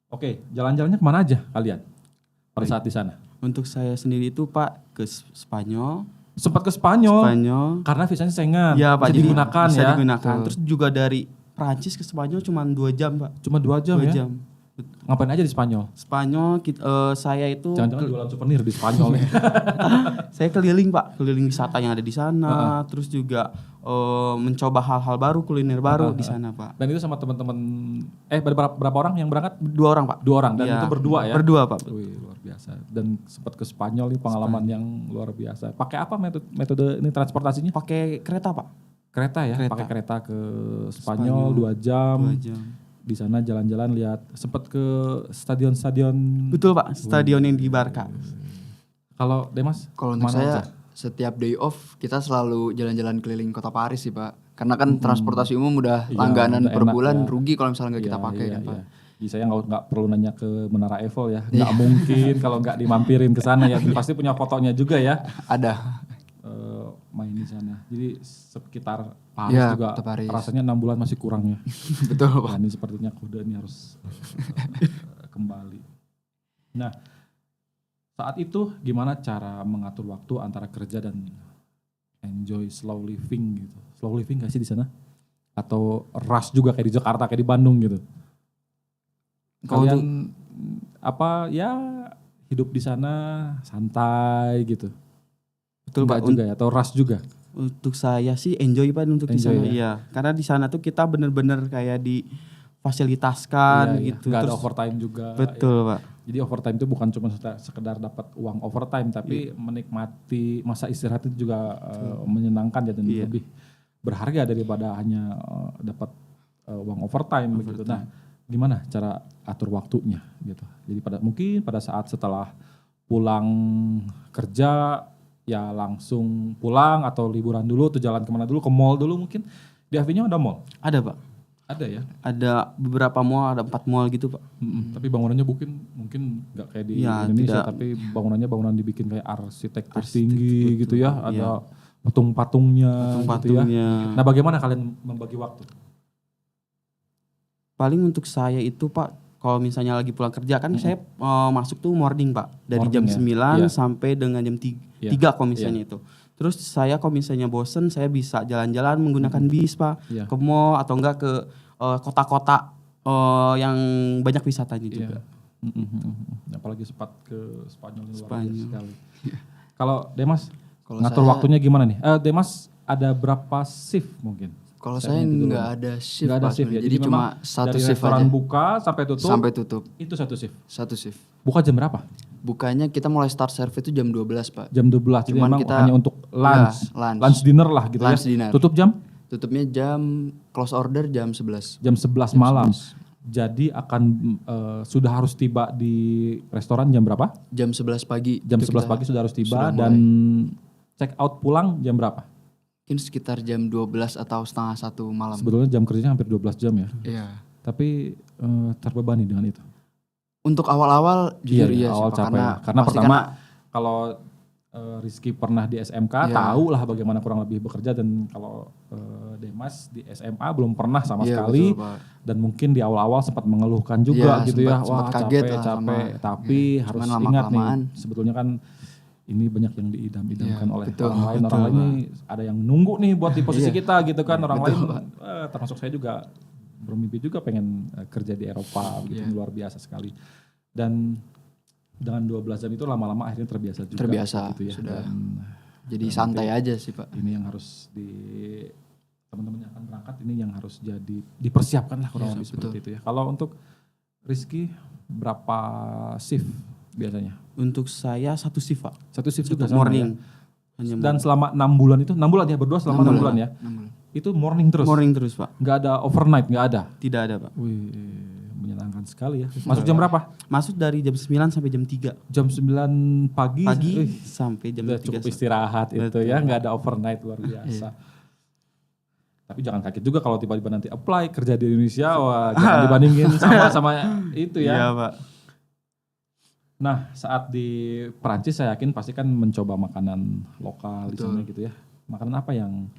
Oke, jalan-jalannya kemana aja kalian pada saat di sana? Untuk saya sendiri itu Pak ke Spanyol. Sempat ke Spanyol. Karena visanya Schengen. Iya Pak, bisa digunakan bisa ya. digunakan. Terus juga dari Prancis ke Spanyol cuma 2 jam Pak. Cuma 2 jam 2 ya? jam. Ngapain aja di Spanyol? Spanyol saya itu jangan-jangan jualan souvenir di Spanyol nih. Saya keliling Pak, keliling wisata yang ada di sana, terus juga mencoba hal-hal baru, kuliner baru di sana Pak. Dan itu sama teman-teman berapa orang yang berangkat? 2 orang Pak. 2 orang dan itu berdua ya? Berdua Pak. Wih, luar biasa. Dan sempat ke Spanyol nih pengalaman yang luar biasa. Pakai apa metode ini transportasinya? Pakai kereta Pak. Kereta ya? Pakai kereta ke Spanyol 2 jam. 2 jam. Di sana jalan-jalan lihat, sempat ke stadion-stadion. Betul Pak, stadion yang di Barca. Kalau Demas? Kalau untuk saya setiap day off kita selalu jalan-jalan keliling kota Paris sih Pak. Karena kan transportasi umum udah langganan per bulan, rugi kalau misalnya nggak kita pakai kan Pak. Jadi saya nggak perlu nanya ke Menara Eiffel ya, nggak mungkin kalau nggak dimampirin ke sana ya. Pasti punya fotonya juga ya. Ada. Main di sana. Jadi sekitar Paris juga rasanya 6 bulan masih kurang ya. Betul Pak. Nah, ini sepertinya kuda ini harus kembali. Nah, saat itu gimana cara mengatur waktu antara kerja dan enjoy slow living gitu? Slow living gak sih di sana? Atau rush juga kayak di Jakarta, kayak di Bandung gitu? Kalian hidup di sana santai gitu? Betul Pak juga ya, atau rush juga? Untuk saya sih enjoy Pak untuk di sana. Iya, karena di sana tuh kita bener-bener kayak difasilitaskan gitu. Gak ada overtime juga. Betul Pak. Jadi overtime itu bukan cuma sekedar dapat uang overtime, tapi menikmati masa istirahat itu juga menyenangkan ya, dan lebih berharga daripada hanya dapat uang overtime begitu. Nah, gimana cara atur waktunya gitu? Jadi mungkin pada saat setelah pulang kerja ya langsung pulang, atau liburan dulu, atau jalan kemana dulu, ke mall dulu mungkin. Di Avignon ada mall? Ada Pak. Ada ya? Ada beberapa mall, ada 4 mall gitu Pak. Tapi bangunannya mungkin gak kayak di Indonesia, tapi bangunan dibikin kayak arsitektur tinggi gitu ya. Ada patung-patungnya gitu ya. Nah, bagaimana kalian membagi waktu? Paling untuk saya itu Pak, kalau misalnya lagi pulang kerja kan saya masuk tuh morning Pak. Dari jam 9 sampai dengan jam 3 kalau misalnya itu. Terus saya kalau misalnya bosen, saya bisa jalan-jalan menggunakan bis Pak. Ke mall atau enggak ke kota-kota yang banyak wisatanya juga. Apalagi sempat ke Spanyol ini luar biasa sekali. Kalau Demas, ngatur waktunya gimana nih? Demas ada berapa shift mungkin? Kalau saya nggak ada shift, ya. Jadi cuma satu dari shift restoran aja. Buka sampai tutup. Itu satu shift. Satu shift. Buka jam berapa? Bukanya kita mulai start serve itu jam 12 Pak. Jam 12. Jadi memang kita hanya untuk lunch. Lunch dinner lah gitu lunch ya. Dinner. Tutup jam? Tutupnya close order jam 11. Jam 11 malam. 11. Jadi akan sudah harus tiba di restoran jam berapa? Jam 11 pagi. Jam 11 pagi sudah harus tiba, dan check out pulang jam berapa? Mungkin sekitar jam 12 atau setengah 1 malam. Sebetulnya jam kerjanya hampir 12 jam ya. Iya. Tapi terbebani dengan itu. Untuk awal-awal jujur iya awal sih, capek. Karena pertama kalau Rizky pernah di SMK, tahu lah bagaimana kurang lebih bekerja, dan kalau Demas di SMA belum pernah sama sekali, betul, dan mungkin di awal-awal sempat mengeluhkan juga gitu ya, wah capek, tapi harus ingat nih, sebetulnya kan ini banyak yang diidam-idamkan oleh orang lain. Orang lain ini ada yang nunggu nih buat di posisi kita gitu kan. Orang lain termasuk saya juga bermimpi juga pengen kerja di Eropa gitu, luar biasa sekali. Dan dengan 12 jam itu lama-lama akhirnya terbiasa juga. Terbiasa gitu ya. sudah. Dan Jadi santai aja sih Pak. ini yang harus teman-teman yang akan berangkat ini yang harus jadi dipersiapkan lah kurang lebih seperti itu ya. Kalau untuk Rizky berapa shift biasanya? Untuk saya 1 shift Pak. 1 shift juga morning. Sama ya? Dan selama 6 bulan itu, 6 bulan ya berdua selama 6 bulan ya? 6 bulan. Itu morning terus? Morning terus Pak. Nggak ada overnight, nggak ada? Tidak ada Pak. Wih, menyenangkan sekali ya. Masuk jam berapa? Masuk dari jam 9 sampai jam 3. Jam 9 pagi? Sampai jam udah 3. cukup istirahat itu ya, nggak ada overnight, luar biasa. Tapi jangan kaget juga kalau tiba-tiba nanti apply kerja di Indonesia, wah jangan dibandingin sama itu ya. Iya Pak. Nah saat di Perancis saya yakin pasti kan mencoba makanan lokal di sana gitu ya. Makanan apa yang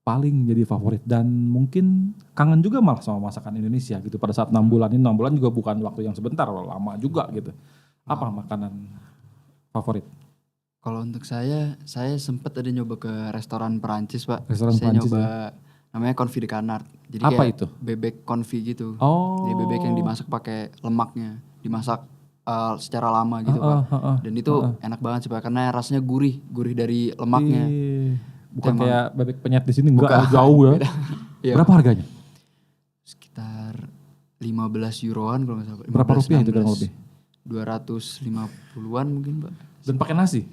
paling jadi favorit dan mungkin kangen juga malah sama masakan Indonesia gitu pada saat 6 bulan ini. 6 bulan juga bukan waktu yang sebentar, lama juga gitu. Apa makanan favorit? Kalau untuk saya sempat ada nyoba ke restoran Perancis Pak. Restoran saya Perancis nyoba namanya confit de canard. Jadi apa kayak itu? bebek confit gitu. Oh. Jadi bebek yang dimasak pakai lemaknya, dimasak secara lama gitu Pak. Dan itu enak banget sih Pak karena rasanya gurih dari lemaknya. Bukan kayak bebek penyet di sini enggak jauh ya. Iya. Berapa harganya? Sekitar 15 euroan kalau nggak salah. Berapa rupiah itu kurang lebih? 250-an mungkin Pak. Dan pakai nasi?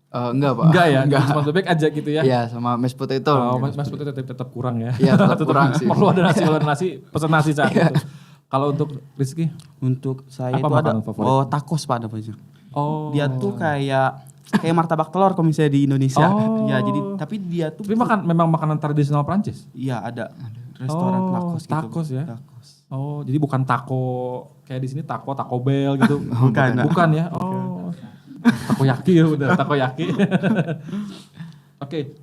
Enggak Pak. Enggak ya, cuma bebek aja gitu ya? Iya sama mashed potato. Oh, mashed potato tetap kurang ya? Iya tetap kurang sih. Perlu ada nasi, pesan nasi saat itu. Kalau untuk Rizky? Untuk saya apa itu ada favorit? tacos Pak namanya. Oh. Dia tuh kayak martabak telur kalau misalnya di Indonesia. Oh. Ya jadi tapi dia tuh. Tapi memang makanan tradisional Prancis? Iya ada restoran tacos gitu. Tacos ya? Tacos. Oh jadi bukan taco kayak di sini Taco Bell gitu? Bukan ya? Oh. Takoyaki udah takoyaki. Oke.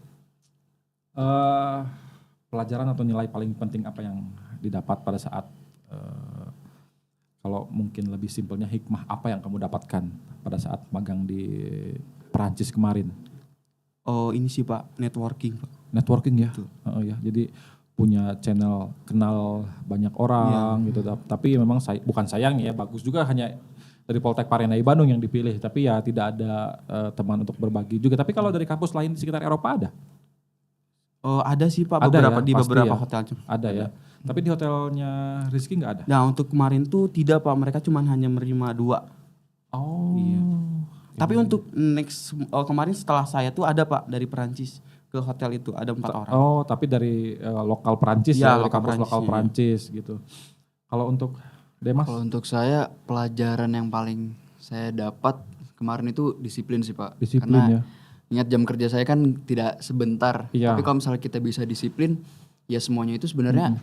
Pelajaran atau nilai paling penting apa yang didapat pada saat kalau mungkin lebih simpelnya hikmah apa yang kamu dapatkan pada saat magang di Perancis kemarin? Oh ini sih Pak, networking Pak. Networking ya? Oh ya, jadi punya channel kenal banyak orang gitu. Tapi memang bukan sayang ya, bagus juga hanya dari Poltek Parahyanai Bandung yang dipilih. Tapi ya tidak ada teman untuk berbagi juga. Tapi kalau dari kampus lain di sekitar Eropa ada? Oh ada sih Pak, ada di beberapa hotel. Ada ya. Tapi di hotelnya Rizky nggak ada? Nah untuk kemarin tuh tidak Pak, mereka cuma hanya menerima 2. Oh. Iya. Tapi untuk kemarin setelah saya tuh ada Pak dari Perancis ke hotel itu ada 4 orang. Oh tapi dari lokal Perancis ya, dari kampus lokal Perancis gitu. Kalau untuk Demas? Kalau untuk saya pelajaran yang paling saya dapat kemarin itu disiplin sih Pak. Disiplin karena ya. Ingat jam kerja saya kan tidak sebentar. Iya. Tapi kalau misalnya kita bisa disiplin, ya semuanya itu sebenarnya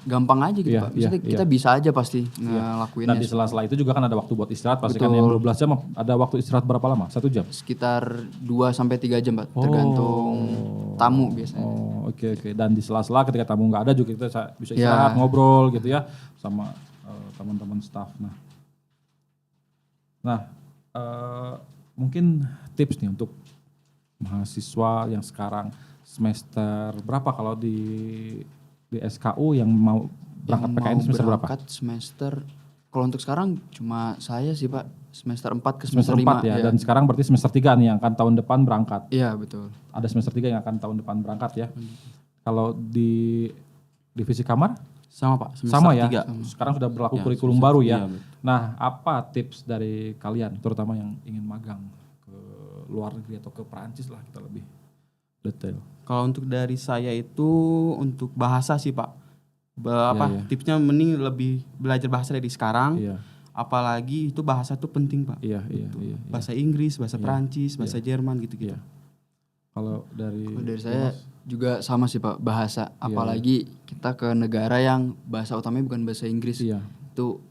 gampang aja gitu Pak. Maksudnya kita bisa aja pasti ngelakuinnya. Dan di sela-sela itu juga kan ada waktu buat istirahat. Pasti kan yang 12 jam ada waktu istirahat berapa lama? 1 jam? Sekitar 2-3 jam Pak. Tergantung tamu biasanya. Oh oke. Dan di sela-sela ketika tamu nggak ada juga kita bisa istirahat, ngobrol gitu ya. Sama teman-teman staff. Nah mungkin tips nih untuk mahasiswa yang sekarang semester berapa kalau di SKU yang mau berangkat PKN semester berapa? Berangkat semester, kalau untuk sekarang cuma saya sih Pak, semester 4 ke semester 4 ya, dan sekarang berarti semester 3 nih yang akan tahun depan berangkat. Iya betul. Ada semester 3 yang akan tahun depan berangkat ya. Kalau di divisi kamar? Sama Pak, sama ya. 3. Sekarang sudah berlaku kurikulum baru ya. Nah apa tips dari kalian, terutama yang ingin magang ke luar negeri atau ke Perancis lah kita lebih detail. Kalau untuk dari saya itu untuk bahasa sih Pak. Tipsnya mending lebih belajar bahasa dari sekarang. Iya. Apalagi itu bahasa tuh penting Pak. Iya. Bahasa Inggris, bahasa Perancis, bahasa Jerman gitu-gitu. Iya. Kalau dari saya juga sama sih Pak, bahasa. Apalagi kita ke negara yang bahasa utamanya bukan bahasa Inggris. Iya. Itu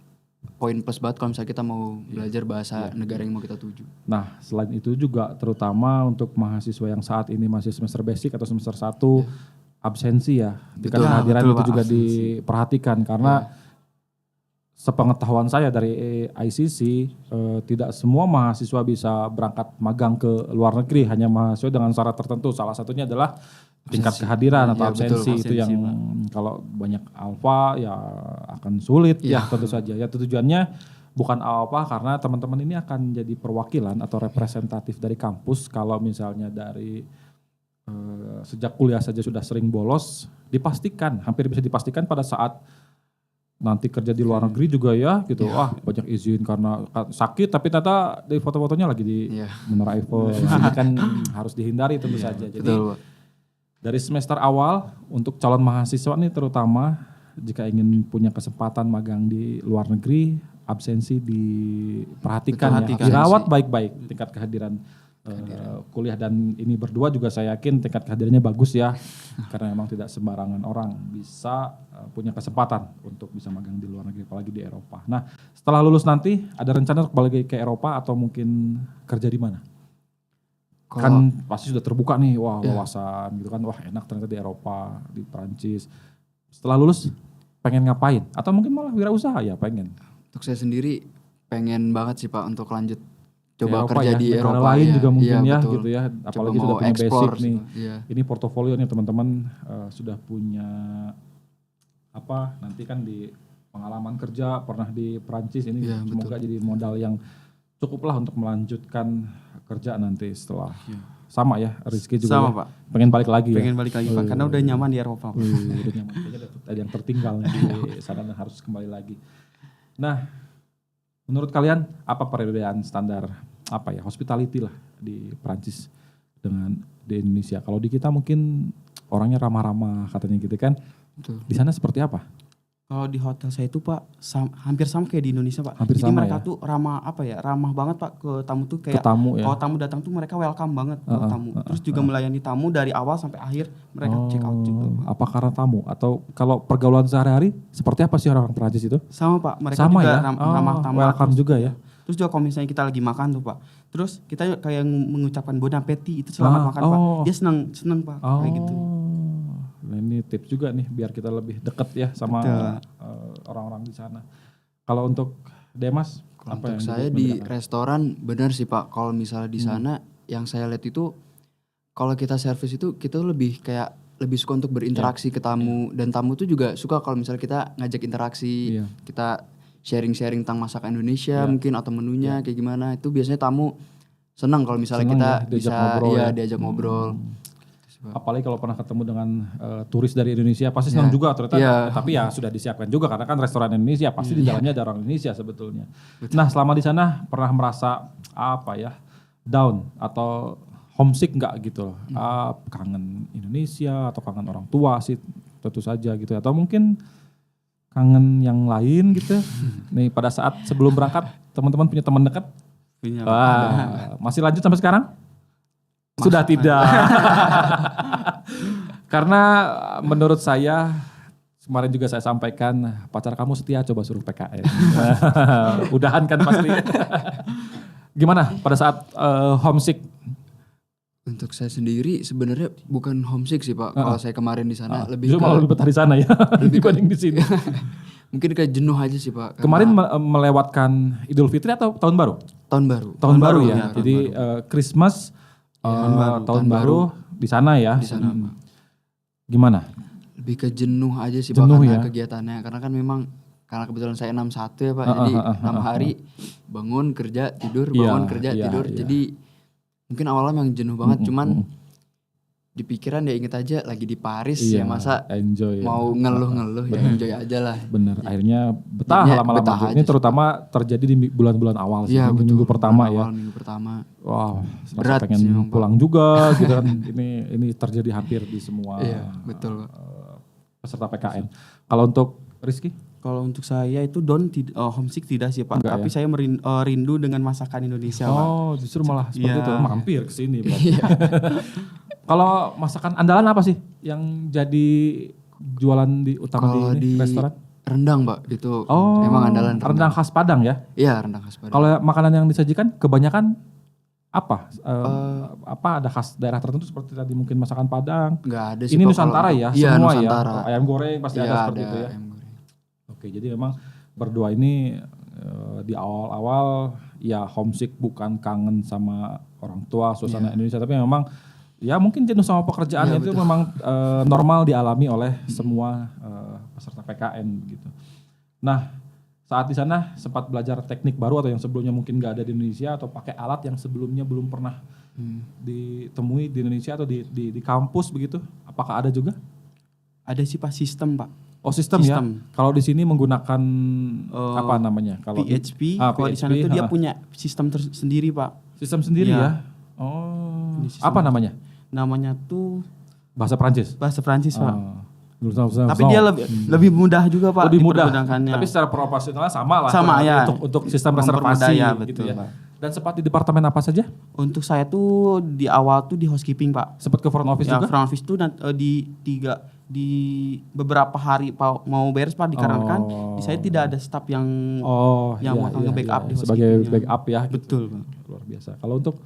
poin plus banget kalau misalnya kita mau belajar bahasa negara yang mau kita tuju. Nah selain itu juga terutama untuk mahasiswa yang saat ini masih semester basic atau semester 1 absensi ya. Tingkat kehadiran itu juga diperhatikan karena sepengetahuan saya dari ICC, tidak semua mahasiswa bisa berangkat magang ke luar negeri, hanya mahasiswa dengan syarat tertentu. Salah satunya adalah tingkat kehadiran atau absensi. Betul, itu yang kalau banyak alfa ya akan sulit ya tentu saja. Ya tujuannya bukan apa karena teman-teman ini akan jadi perwakilan atau representatif dari kampus. Kalau misalnya dari sejak kuliah saja sudah sering bolos, dipastikan, hampir bisa dipastikan pada saat nanti kerja di luar negeri juga ya gitu. Wah banyak izin karena sakit tapi ternyata di foto-fotonya lagi di Menara Eiffel. Ini kan harus dihindari tentu saja. Jadi dari semester awal untuk calon mahasiswa nih terutama jika ingin punya kesempatan magang di luar negeri, absensi diperhatikan ya. Dirawat baik-baik tingkat kehadiran. Kuliah dan ini berdua juga saya yakin tingkat kehadirannya bagus ya karena memang tidak sembarangan orang bisa punya kesempatan untuk bisa magang di luar negeri apalagi di Eropa. Nah setelah lulus nanti ada rencana untuk balik ke Eropa atau mungkin kerja di mana? Kan pasti sudah terbuka nih wawasan gitu kan, wah enak ternyata di Eropa, di Perancis. Setelah lulus pengen ngapain? Atau mungkin malah wirausaha ya pengen? Untuk saya sendiri pengen banget sih Pak untuk lanjut coba Eropa kerja ya, di negara Eropa lain juga mungkin ya betul. gitu ya, apalagi coba sudah punya basic nih. Ini portofolio nih teman-teman sudah punya apa nanti kan di pengalaman kerja pernah di Perancis ini semoga jadi modal yang cukup lah untuk melanjutkan kerja nanti setelah sama ya Rizky juga sama, ya. Pak. Pengen balik lagi pengen balik lagi Pak karena udah nyaman di Eropa Pak. Udah nyaman, kayaknya ada yang tertinggal di sana dan harus kembali lagi. Nah menurut kalian apa perbedaan standar apa ya hospitality lah di Prancis dengan di Indonesia? Kalau di kita mungkin orangnya ramah-ramah katanya gitu kan. Betul. Di sana seperti apa? Kalau di hotel saya itu Pak hampir sama kayak di Indonesia Pak. Hampir jadi sama, mereka tuh ramah banget Pak ke tamu tuh kayak kalau tamu datang tuh mereka welcome banget ke tamu. Terus juga melayani tamu dari awal sampai akhir mereka check out juga Pak. Apa karena tamu atau kalau pergaulan sehari-hari seperti apa sih orang Prancis itu? Sama Pak, mereka sama juga ya? ramah tamu. Welcome juga ya. Terus juga kalau misalnya kita lagi makan tuh Pak, terus kita kayak mengucapkan bon appetit itu selamat makan Pak. Dia senang Pak kayak gitu. Nah ini tips juga nih biar kita lebih dekat ya sama orang-orang di sana. Kalau untuk Demas, apa untuk saya di restoran benar sih Pak. Kalau misalnya di sana yang saya lihat itu kalau kita servis itu kita lebih suka untuk berinteraksi ke tamu dan tamu tuh juga suka kalau misalnya kita ngajak interaksi, kita sharing-sharing tentang masakan Indonesia mungkin atau menunya kayak gimana. Itu biasanya tamu senang kalau misalnya kita bisa diajak ngobrol. Apalagi kalau pernah ketemu dengan turis dari Indonesia pasti senang juga ternyata. Tapi ya sudah disiapkan juga karena kan restoran Indonesia pasti di dalamnya ada orang Indonesia sebetulnya. Betul. Nah selama di sana pernah merasa apa ya down atau homesick nggak gitu? Kangen Indonesia atau kangen orang tua sih tentu saja gitu atau mungkin kangen yang lain gitu. Nih pada saat sebelum berangkat teman-teman punya teman dekat? Punya. Masih lanjut sampai sekarang? Sudah tidak. Karena menurut saya kemarin juga saya sampaikan pacar kamu setia coba suruh PKN. Udahan kan pasti. Gimana pada saat homesick? Untuk saya sendiri sebenarnya bukan homesick sih Pak. Kalau saya kemarin di sana lebih malah lebih betah di sana ya dibanding di sini. Mungkin kayak jenuh aja sih Pak. Kemarin melewatkan Idul Fitri atau Tahun Baru? Tahun Baru. Tahun baru ya. Jadi Christmas tahun baru di sana ya. Di sana. Gimana? Lebih ke jenuh aja sih Pak karena kegiatannya. Karena kan memang karena kebetulan saya 6-1 ya Pak. Jadi 6 hari bangun kerja tidur, bangun kerja tidur. Jadi mungkin awalnya memang jenuh banget. Cuman di pikiran ya inget aja lagi di Paris ya masa enjoy mau ngeluh-ngeluh ya enjoy aja lah. Bener, akhirnya betah lama-lama. Ini terutama terjadi di bulan-bulan awal sih, minggu pertama ya. Minggu pertama. Wow, berat pengen pulang juga gitu kan. Ini terjadi hampir di semua betul. Peserta PKN. Kalau untuk Rizky? Kalau untuk saya itu homesick tidak sih Pak, tapi saya rindu dengan masakan Indonesia Pak. Oh justru malah seperti itu, mampir ke sini Pak. Kalau masakan andalan apa sih yang jadi jualan utama di restoran? Rendang Pak, itu memang andalan rendang khas Padang ya? Iya rendang khas Padang. Kalau makanan yang disajikan kebanyakan apa? Apa ada khas daerah tertentu seperti tadi mungkin masakan Padang? Enggak ada sih. Ini Nusantara ya? Iya semua Nusantara. Ya? Ayam goreng pasti ada seperti itu ya? Ayam goreng. Oke jadi memang berdua ini di awal-awal ya homesick, bukan kangen sama orang tua, suasana Indonesia, tapi memang ya mungkin jenuh sama pekerjaan itu memang normal dialami oleh semua peserta PKN gitu. Nah, saat di sana sempat belajar teknik baru atau yang sebelumnya mungkin nggak ada di Indonesia, atau pakai alat yang sebelumnya belum pernah ditemui di Indonesia atau di kampus begitu? Apakah ada juga? Ada sih Pak, sistem Pak. Oh, sistem ya. Kalau di sini menggunakan apa namanya? Kalau PHP, kalau di sana itu dia punya sistem tersendiri Pak. Sistem sendiri ya. Oh. Apa namanya? Namanya tuh bahasa Prancis. Bahasa Prancis Pak. Tapi Tapi dia lebih mudah juga Pak. Lebih mudah. dipergunakannya. Tapi secara proporsional sama lah. Sama ya. Untuk sistem reservasi ya, gitu betul, ya. Pak. Dan sempat di departemen apa saja? Untuk saya tuh di awal tuh di housekeeping Pak. Sempat ke front office Ya, juga? front office tuh di beberapa hari Pak mau beres Pak, dikarenakan di saya tidak ada staff yang bakal nge-backup di sebagai housekeeping-nya. backup ya. Betul gitu. Pak. Luar biasa. Kalau untuk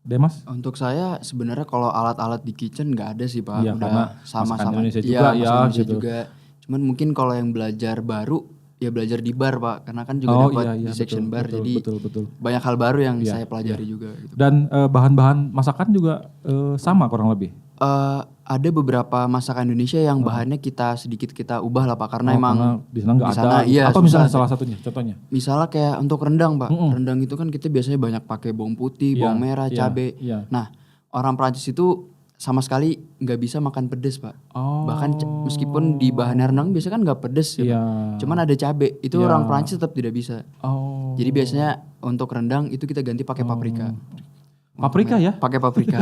Demas? Untuk saya sebenarnya kalau alat-alat di kitchen nggak ada sih Pak. Iya, karena Udah sama-sama. Indonesia juga ya Indonesia gitu. juga. Cuman mungkin kalau yang belajar baru ya belajar di bar Pak, karena kan juga dapat di section bar, jadi betul. banyak hal baru yang saya pelajari juga. Gitu. Dan bahan-bahan masakan juga sama kurang lebih? Ada beberapa masakan Indonesia yang bahannya sedikit kita ubah lah Pak, karena emang karena di sana nggak ada. iya, apa susah. misalnya salah satunya, contohnya? Misalnya kayak untuk rendang Pak, rendang itu kan kita biasanya banyak pakai bawang putih, bawang merah, cabai. Nah, orang Prancis itu sama sekali nggak bisa makan pedes Pak. Bahkan meskipun di bahan rendang biasanya kan nggak pedes ya, Pak. Cuman ada cabai, itu orang Prancis tetap tidak bisa. Jadi biasanya untuk rendang itu kita ganti pakai paprika. Paprika ya? Pakai paprika.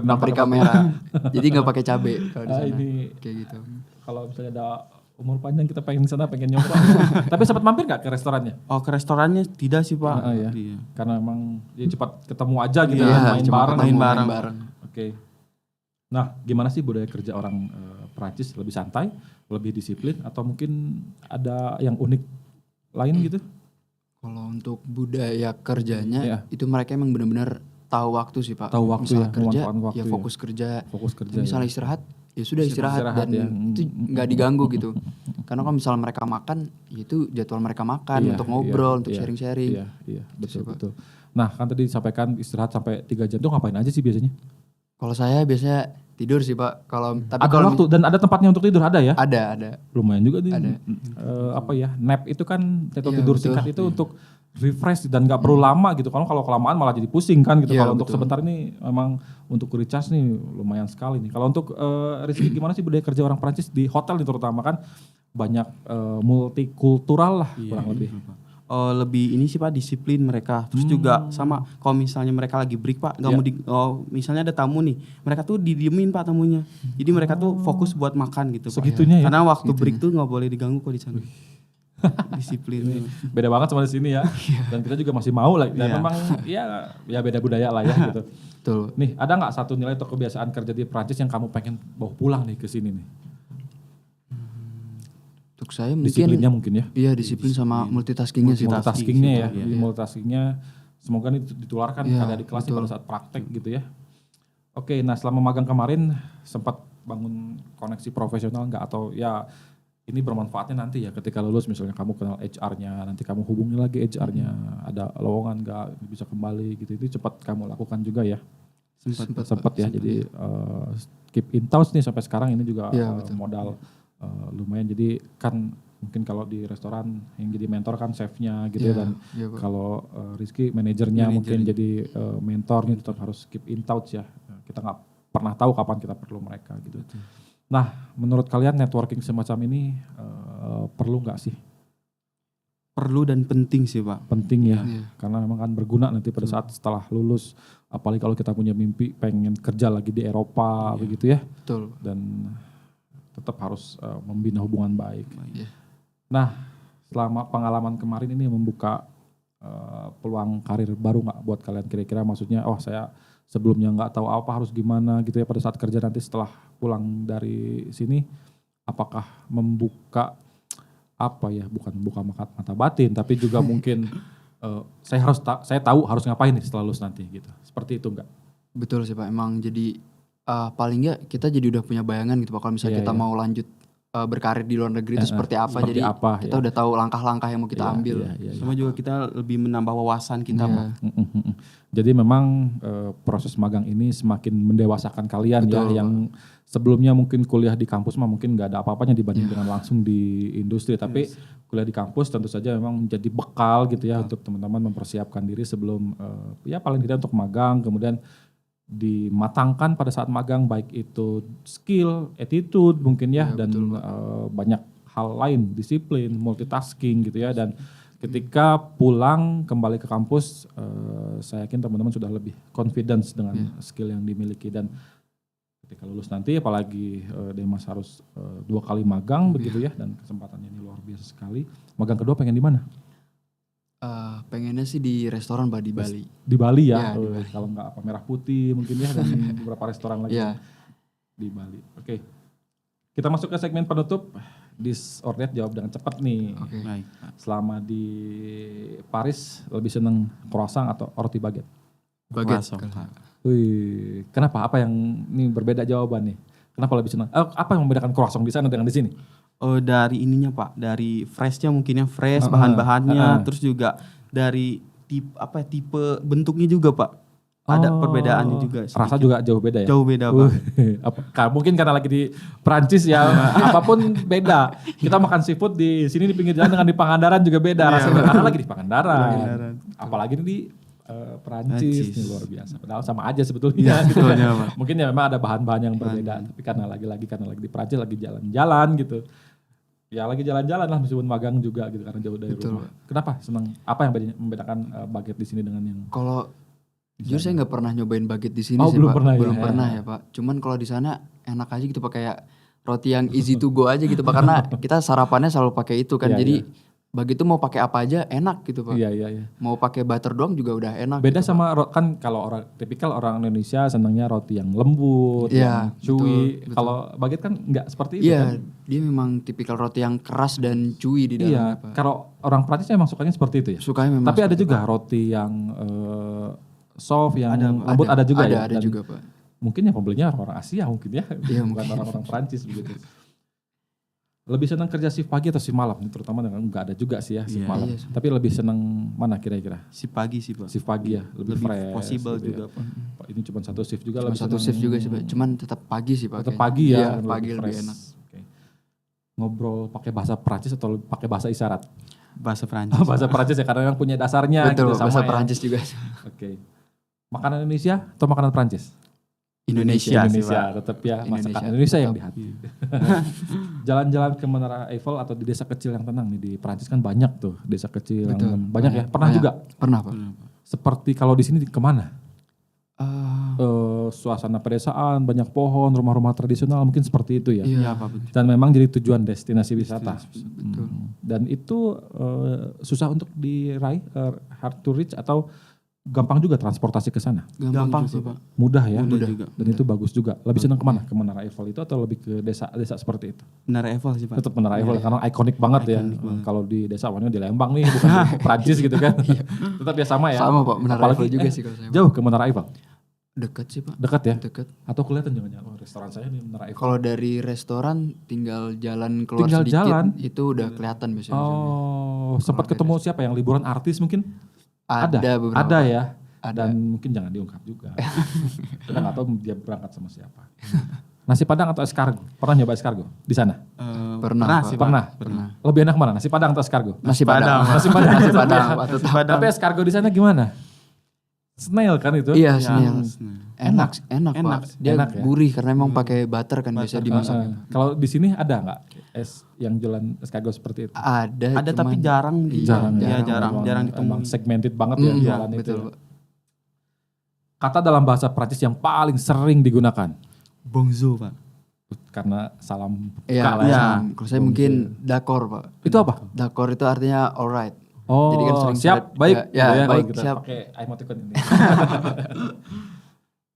Paprika merah. Jadi nggak pakai cabai kalau di sana. Ini kayak gitu. kalau misalnya ada umur panjang kita pengen di sana, pengen nyoba. Tapi sempat mampir nggak ke restorannya? Oh, ke restorannya tidak sih Pak. Iya. Karena emang dia cepat ketemu aja gitu, Iya, main cuma bareng. bareng. Oke. Nah, gimana sih budaya kerja orang Prancis? Lebih santai, lebih disiplin, atau mungkin ada yang unik lain gitu? Kalau untuk budaya kerjanya itu mereka emang benar-benar tahu waktu sih Pak. Tahu waktu misalnya kerja, waktu ya fokus kerja. Fokus kerja. Misalnya istirahat, ya sudah istirahat dan itu nggak diganggu gitu. Karena kalau misalnya mereka makan, ya itu jadwal mereka makan untuk ngobrol, untuk sharing-sharing. Iya, betul. Nah, kan tadi disampaikan istirahat sampai 3 jam, tuh ngapain aja sih biasanya? Kalau saya biasanya tidur sih Pak. Tapi ada kalau waktu dan ada tempatnya untuk tidur, ada ya? Ada. Lumayan juga nih. Ada. Nap itu kan atau Iya, tidur betul. singkat itu untuk refresh dan nggak perlu lama gitu. Kalau kelamaan malah jadi pusing kan gitu. Iya, Kalau untuk betul. sebentar ini memang untuk recharge nih lumayan sekali nih. Kalau untuk Rizky, gimana sih budaya kerja orang Prancis di hotel nih, terutama kan banyak multikultural lah kurang lebih. Lebih ini sih Pak, disiplin mereka. Terus juga sama kalau misalnya mereka lagi break Pak, nggak mau misalnya ada tamu nih, mereka tuh didiemin Pak tamunya. Jadi mereka tuh fokus buat makan gitu Pak. Segitunya ya? Karena waktu break tuh nggak boleh diganggu kok di sana. Disiplin. Beda banget sama di sini ya. Dan kita juga masih mau lah. Dan memang ya beda budaya lah ya gitu. Betul. Nih, ada nggak satu nilai atau kebiasaan kerja di Prancis yang kamu pengen bawa pulang nih ke sini nih? Untuk saya mungkin Disiplinnya mungkin ya. Iya, disiplin sama multitaskingnya sih Pak. Multitaskingnya ya. Jadi multitaskingnya semoga ini ditularkan pada di kelas pada saat praktek gitu ya. Oke, nah selama magang kemarin sempat bangun koneksi profesional nggak, atau ya ini bermanfaatnya nanti ya ketika lulus, misalnya kamu kenal HR-nya, nanti kamu hubungi lagi HR-nya, ada lowongan nggak bisa kembali gitu, itu cepat kamu lakukan juga ya. Sempat ya. Jadi keep in touch nih sampai sekarang ini juga modal lumayan. Jadi kan mungkin kalau di restoran yang jadi mentor kan chefnya gitu dan kalau Rizky manajernya mungkin jadi mentornya, tetap harus keep in touch ya. Kita nggak pernah tahu kapan kita perlu mereka gitu. Nah, menurut kalian networking semacam ini perlu nggak sih? Perlu dan penting sih Pak. Penting ya, karena memang kan berguna nanti pada saat setelah lulus. Apalagi kalau kita punya mimpi pengen kerja lagi di Eropa begitu ya. Betul. Dan tetap harus membina hubungan baik. Iya. Nah, selama pengalaman kemarin ini membuka peluang karir baru nggak buat kalian kira-kira? Maksudnya, saya sebelumnya nggak tahu apa harus gimana gitu ya, pada saat kerja nanti setelah pulang dari sini, apakah membuka bukan buka mata batin, tapi juga mungkin saya tahu harus ngapain nih setelah lulus nanti gitu. Seperti itu enggak? Betul sih Pak. Emang jadi paling nggak kita jadi udah punya bayangan gitu Pak. Kalau misalnya kita mau lanjut berkarir di luar negeri itu seperti apa. Jadi kita udah tahu langkah-langkah yang mau kita ambil. Sama juga kita lebih menambah wawasan kita Pak. Jadi memang proses magang ini semakin mendewasakan kalian. Betul, ya, yang sebelumnya mungkin kuliah di kampus mah mungkin nggak ada apa-apanya dibanding dengan langsung di industri. Tapi kuliah di kampus tentu saja memang menjadi bekal gitu ya untuk teman-teman mempersiapkan diri sebelum ya paling tidak untuk magang, kemudian dimatangkan pada saat magang, baik itu skill, attitude mungkin ya dan banyak hal lain, disiplin, multitasking gitu ya. Dan ketika pulang kembali ke kampus, saya yakin teman-teman sudah lebih confidence dengan skill yang dimiliki. Dan ketika lulus nanti apalagi Demas harus 2 kali magang begitu ya, dan kesempatannya ini luar biasa sekali. Magang kedua pengen di mana? Pengennya sih di restoran Pak, di Bali. Di Bali ya, di Bali. Kalau nggak apa Merah Putih mungkin ya, dan beberapa restoran lagi di Bali. Oke. Kita masuk ke segmen penutup. This or that, jawab dengan cepat nih. Baik. Selama di Paris lebih seneng croissant atau roti baguette? Baguette. Wih, kenapa? Apa yang ini berbeda jawaban nih? Kenapa lebih senang? Apa yang membedakan croissant di sana dengan di sini? Dari ininya Pak, dari freshnya mungkin yang fresh, bahan-bahannya, terus juga dari tipe bentuknya juga Pak. Ada perbedaannya juga. Sedikit. Rasa juga jauh beda ya? Jauh beda Pak. Mungkin karena lagi di Perancis ya, apapun beda. Kita makan seafood di sini di pinggir jalan dengan di Pangandaran juga beda rasanya. Karena lagi di Pangandaran. Apalagi di Perancis, ini luar biasa. Padahal sama aja sebetulnya. Gitu. Mungkin ya memang ada bahan-bahan yang berbeda. Tapi karena lagi di Perancis lagi jalan-jalan gitu. Ya lagi jalan-jalan lah meskipun magang juga gitu karena jauh dari rumah. Kenapa senang? Apa yang membedakan baguette di sini dengan yang? Kalau jujur saya nggak pernah nyobain baguette di sini sih belum Pak. Pernah belum pernah ya Pak. Cuman kalau di sana enak aja gitu Pak, kayak roti yang easy to go aja gitu Pak. Karena kita sarapannya selalu pakai itu kan. Jadi baguette itu mau pakai apa aja enak gitu Pak. Iya. Mau pakai butter doang juga udah enak. Beda gitu, sama kan kalau tipikal orang Indonesia senangnya roti yang lembut, yang chewy. Kalau baguette kan nggak seperti itu kan. Dia memang tipikal roti yang keras dan chewy di dalamnya Pak. Kalau orang Prancis memang sukanya seperti itu ya. Sukanya memang. Tapi ada juga roti yang soft, yang lembut ada juga ya. Ada juga Pak. Mungkin yang pembelinya orang Asia mungkin ya, bukan orang-orang Prancis begitu. Lebih senang kerja shift pagi atau shift malam? Terutama dengan nggak ada juga sih ya shift malam. Tapi lebih senang mana kira-kira? Shift pagi sih Pak. Shift pagi ya, lebih fresh. Possible gitu juga ya. Pak. Ini cuma satu shift juga. Cuma satu shift juga sih Pak. Cuman tetap pagi sih Pak. Tetap pagi ya. Pagi lebih enak. Okay. Ngobrol pakai bahasa Prancis atau pakai bahasa isyarat? Bahasa Prancis. Bahasa Prancis ya, karena yang punya dasarnya. Betul, gitu, sama bahasa ya. Prancis juga. Oke. Makanan Indonesia atau makanan Prancis? Indonesia tetap ya, masakan Indonesia yang di hati. Jalan-jalan ke Menara Eiffel atau di desa kecil yang tenang nih di Prancis kan banyak tuh desa kecil yang banyak ya. Pernah juga? Pernah Pak. Seperti kalau di sini kemana? Suasana pedesaan, banyak pohon, rumah-rumah tradisional mungkin seperti itu ya. Iya Pak. Betul. Dan memang jadi tujuan destinasi wisata. Dan itu susah untuk diraih, hard to reach atau gampang juga transportasi ke sana? Gampang sih Pak. Mudah ya? Mudah juga. Dan itu bagus juga. Lebih senang kemana? Ke Menara Eiffel itu atau lebih ke desa-desa seperti itu? Menara Eiffel sih Pak. Tetap Menara Eiffel karena ikonik banget ya. Kalau di desa awalnya di Lembang nih, bukan di Prancis gitu kan. Tetap ya sama ya? Sama Pak, Menara Apalagi, Eiffel juga sih kalau saya. Jauh ke Menara Eiffel? Dekat sih Pak. Dekat ya? Dekat. Atau kelihatan jangan-jangan restoran saya di Menara Eiffel? Kalau dari restoran tinggal jalan keluar sedikit, itu udah kelihatan biasanya. Oh, sempat ketemu siapa yang liburan artis mungkin? Ada beberapa. Ada ya? Ada. Dan mungkin jangan diungkap juga. Kita nggak tahu dia berangkat sama siapa. Nasi Padang atau escargot? Pernah nyoba escargot di sana? Pernah. Pernah. Lebih enak mana? Nasi Padang atau escargot? Nasi Padang. Nasi Padang. Nasi Padang. Tapi escargot di sana gimana? Snail kan itu? Iya, snail. Enak Pak. Dia enak ya? gurih karena emang pakai butter kan biasa dimasak. Kalau di sini ada nggak es yang jualan escargot seperti itu? Ada tapi jarang. Jarang ditemui. Segmented banget ya jualan itu. Betul. Kata dalam bahasa Prancis yang paling sering digunakan? Bonjour Pak. Karena salam Iya. Kalau saya mungkin d'accord Pak. Itu apa? D'accord itu artinya alright. Oh, jadi kan sering siap, baik. Ya, kalau baik, kita siap. pakai emoticon ini.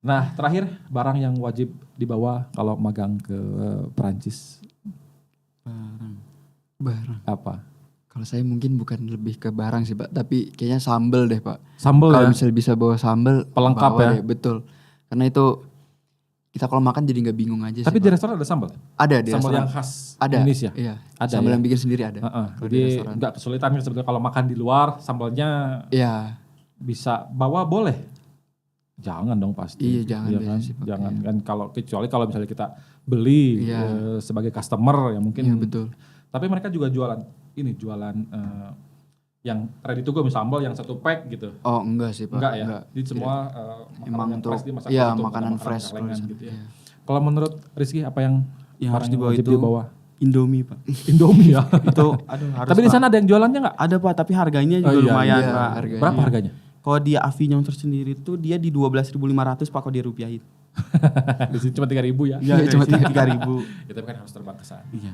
Nah, terakhir barang yang wajib dibawa kalau magang ke Perancis. Barang. Apa? Kalau saya mungkin bukan lebih ke barang sih Pak, tapi kayaknya sambel deh Pak. Sambel Kalau ya? misalnya bisa bawa sambel, Pelengkap bawa ya? deh, betul. Karena itu kita kalau makan jadi nggak bingung aja. Tapi sih, di Pak. restoran ada sambal? Ada di Sambal restoran. yang khas Ada. Indonesia? Iya. Ada Sambal ya? yang bikin sendiri ada. Jadi kalau di restoran. nggak kesulitan sebetulnya kalau makan di luar sambalnya Iya. bisa bawa boleh? Jangan dong pasti. Iya, jangan Iya biasa kan? sih, Pak. Jangan Iya. kan kecuali kalau misalnya kita beli Iya. sebagai customer ya mungkin. Iya betul. Tapi mereka juga jualan yang ready to go misalnya sambal yang 1 pack gitu. Oh enggak sih Pak. Enggak ya. Jadi semua Emang makanan yang untuk fresh dimasak iya gitu, makanan bukan fresh kalengan kalau gitu ya. iya. Kalau menurut Rizky apa yang Yang harus barang dibawa wajib itu dibawa? Indomie Pak. Indomie ya. Itu aduh harus. Tapi di Pak. sana ada yang jualannya nggak? Ada Pak, tapi harganya juga Oh, iya, lumayan iya, Pak. harganya. Berapa harganya? Kalau dia Avignon tersendiri tuh dia di 12.500 Pak kalau dia rupiahin. Di sini cuma 3.000 ya. Iya, cuma cuma 3.000. Ya, tapi kan harus terbang ke sana. Iya.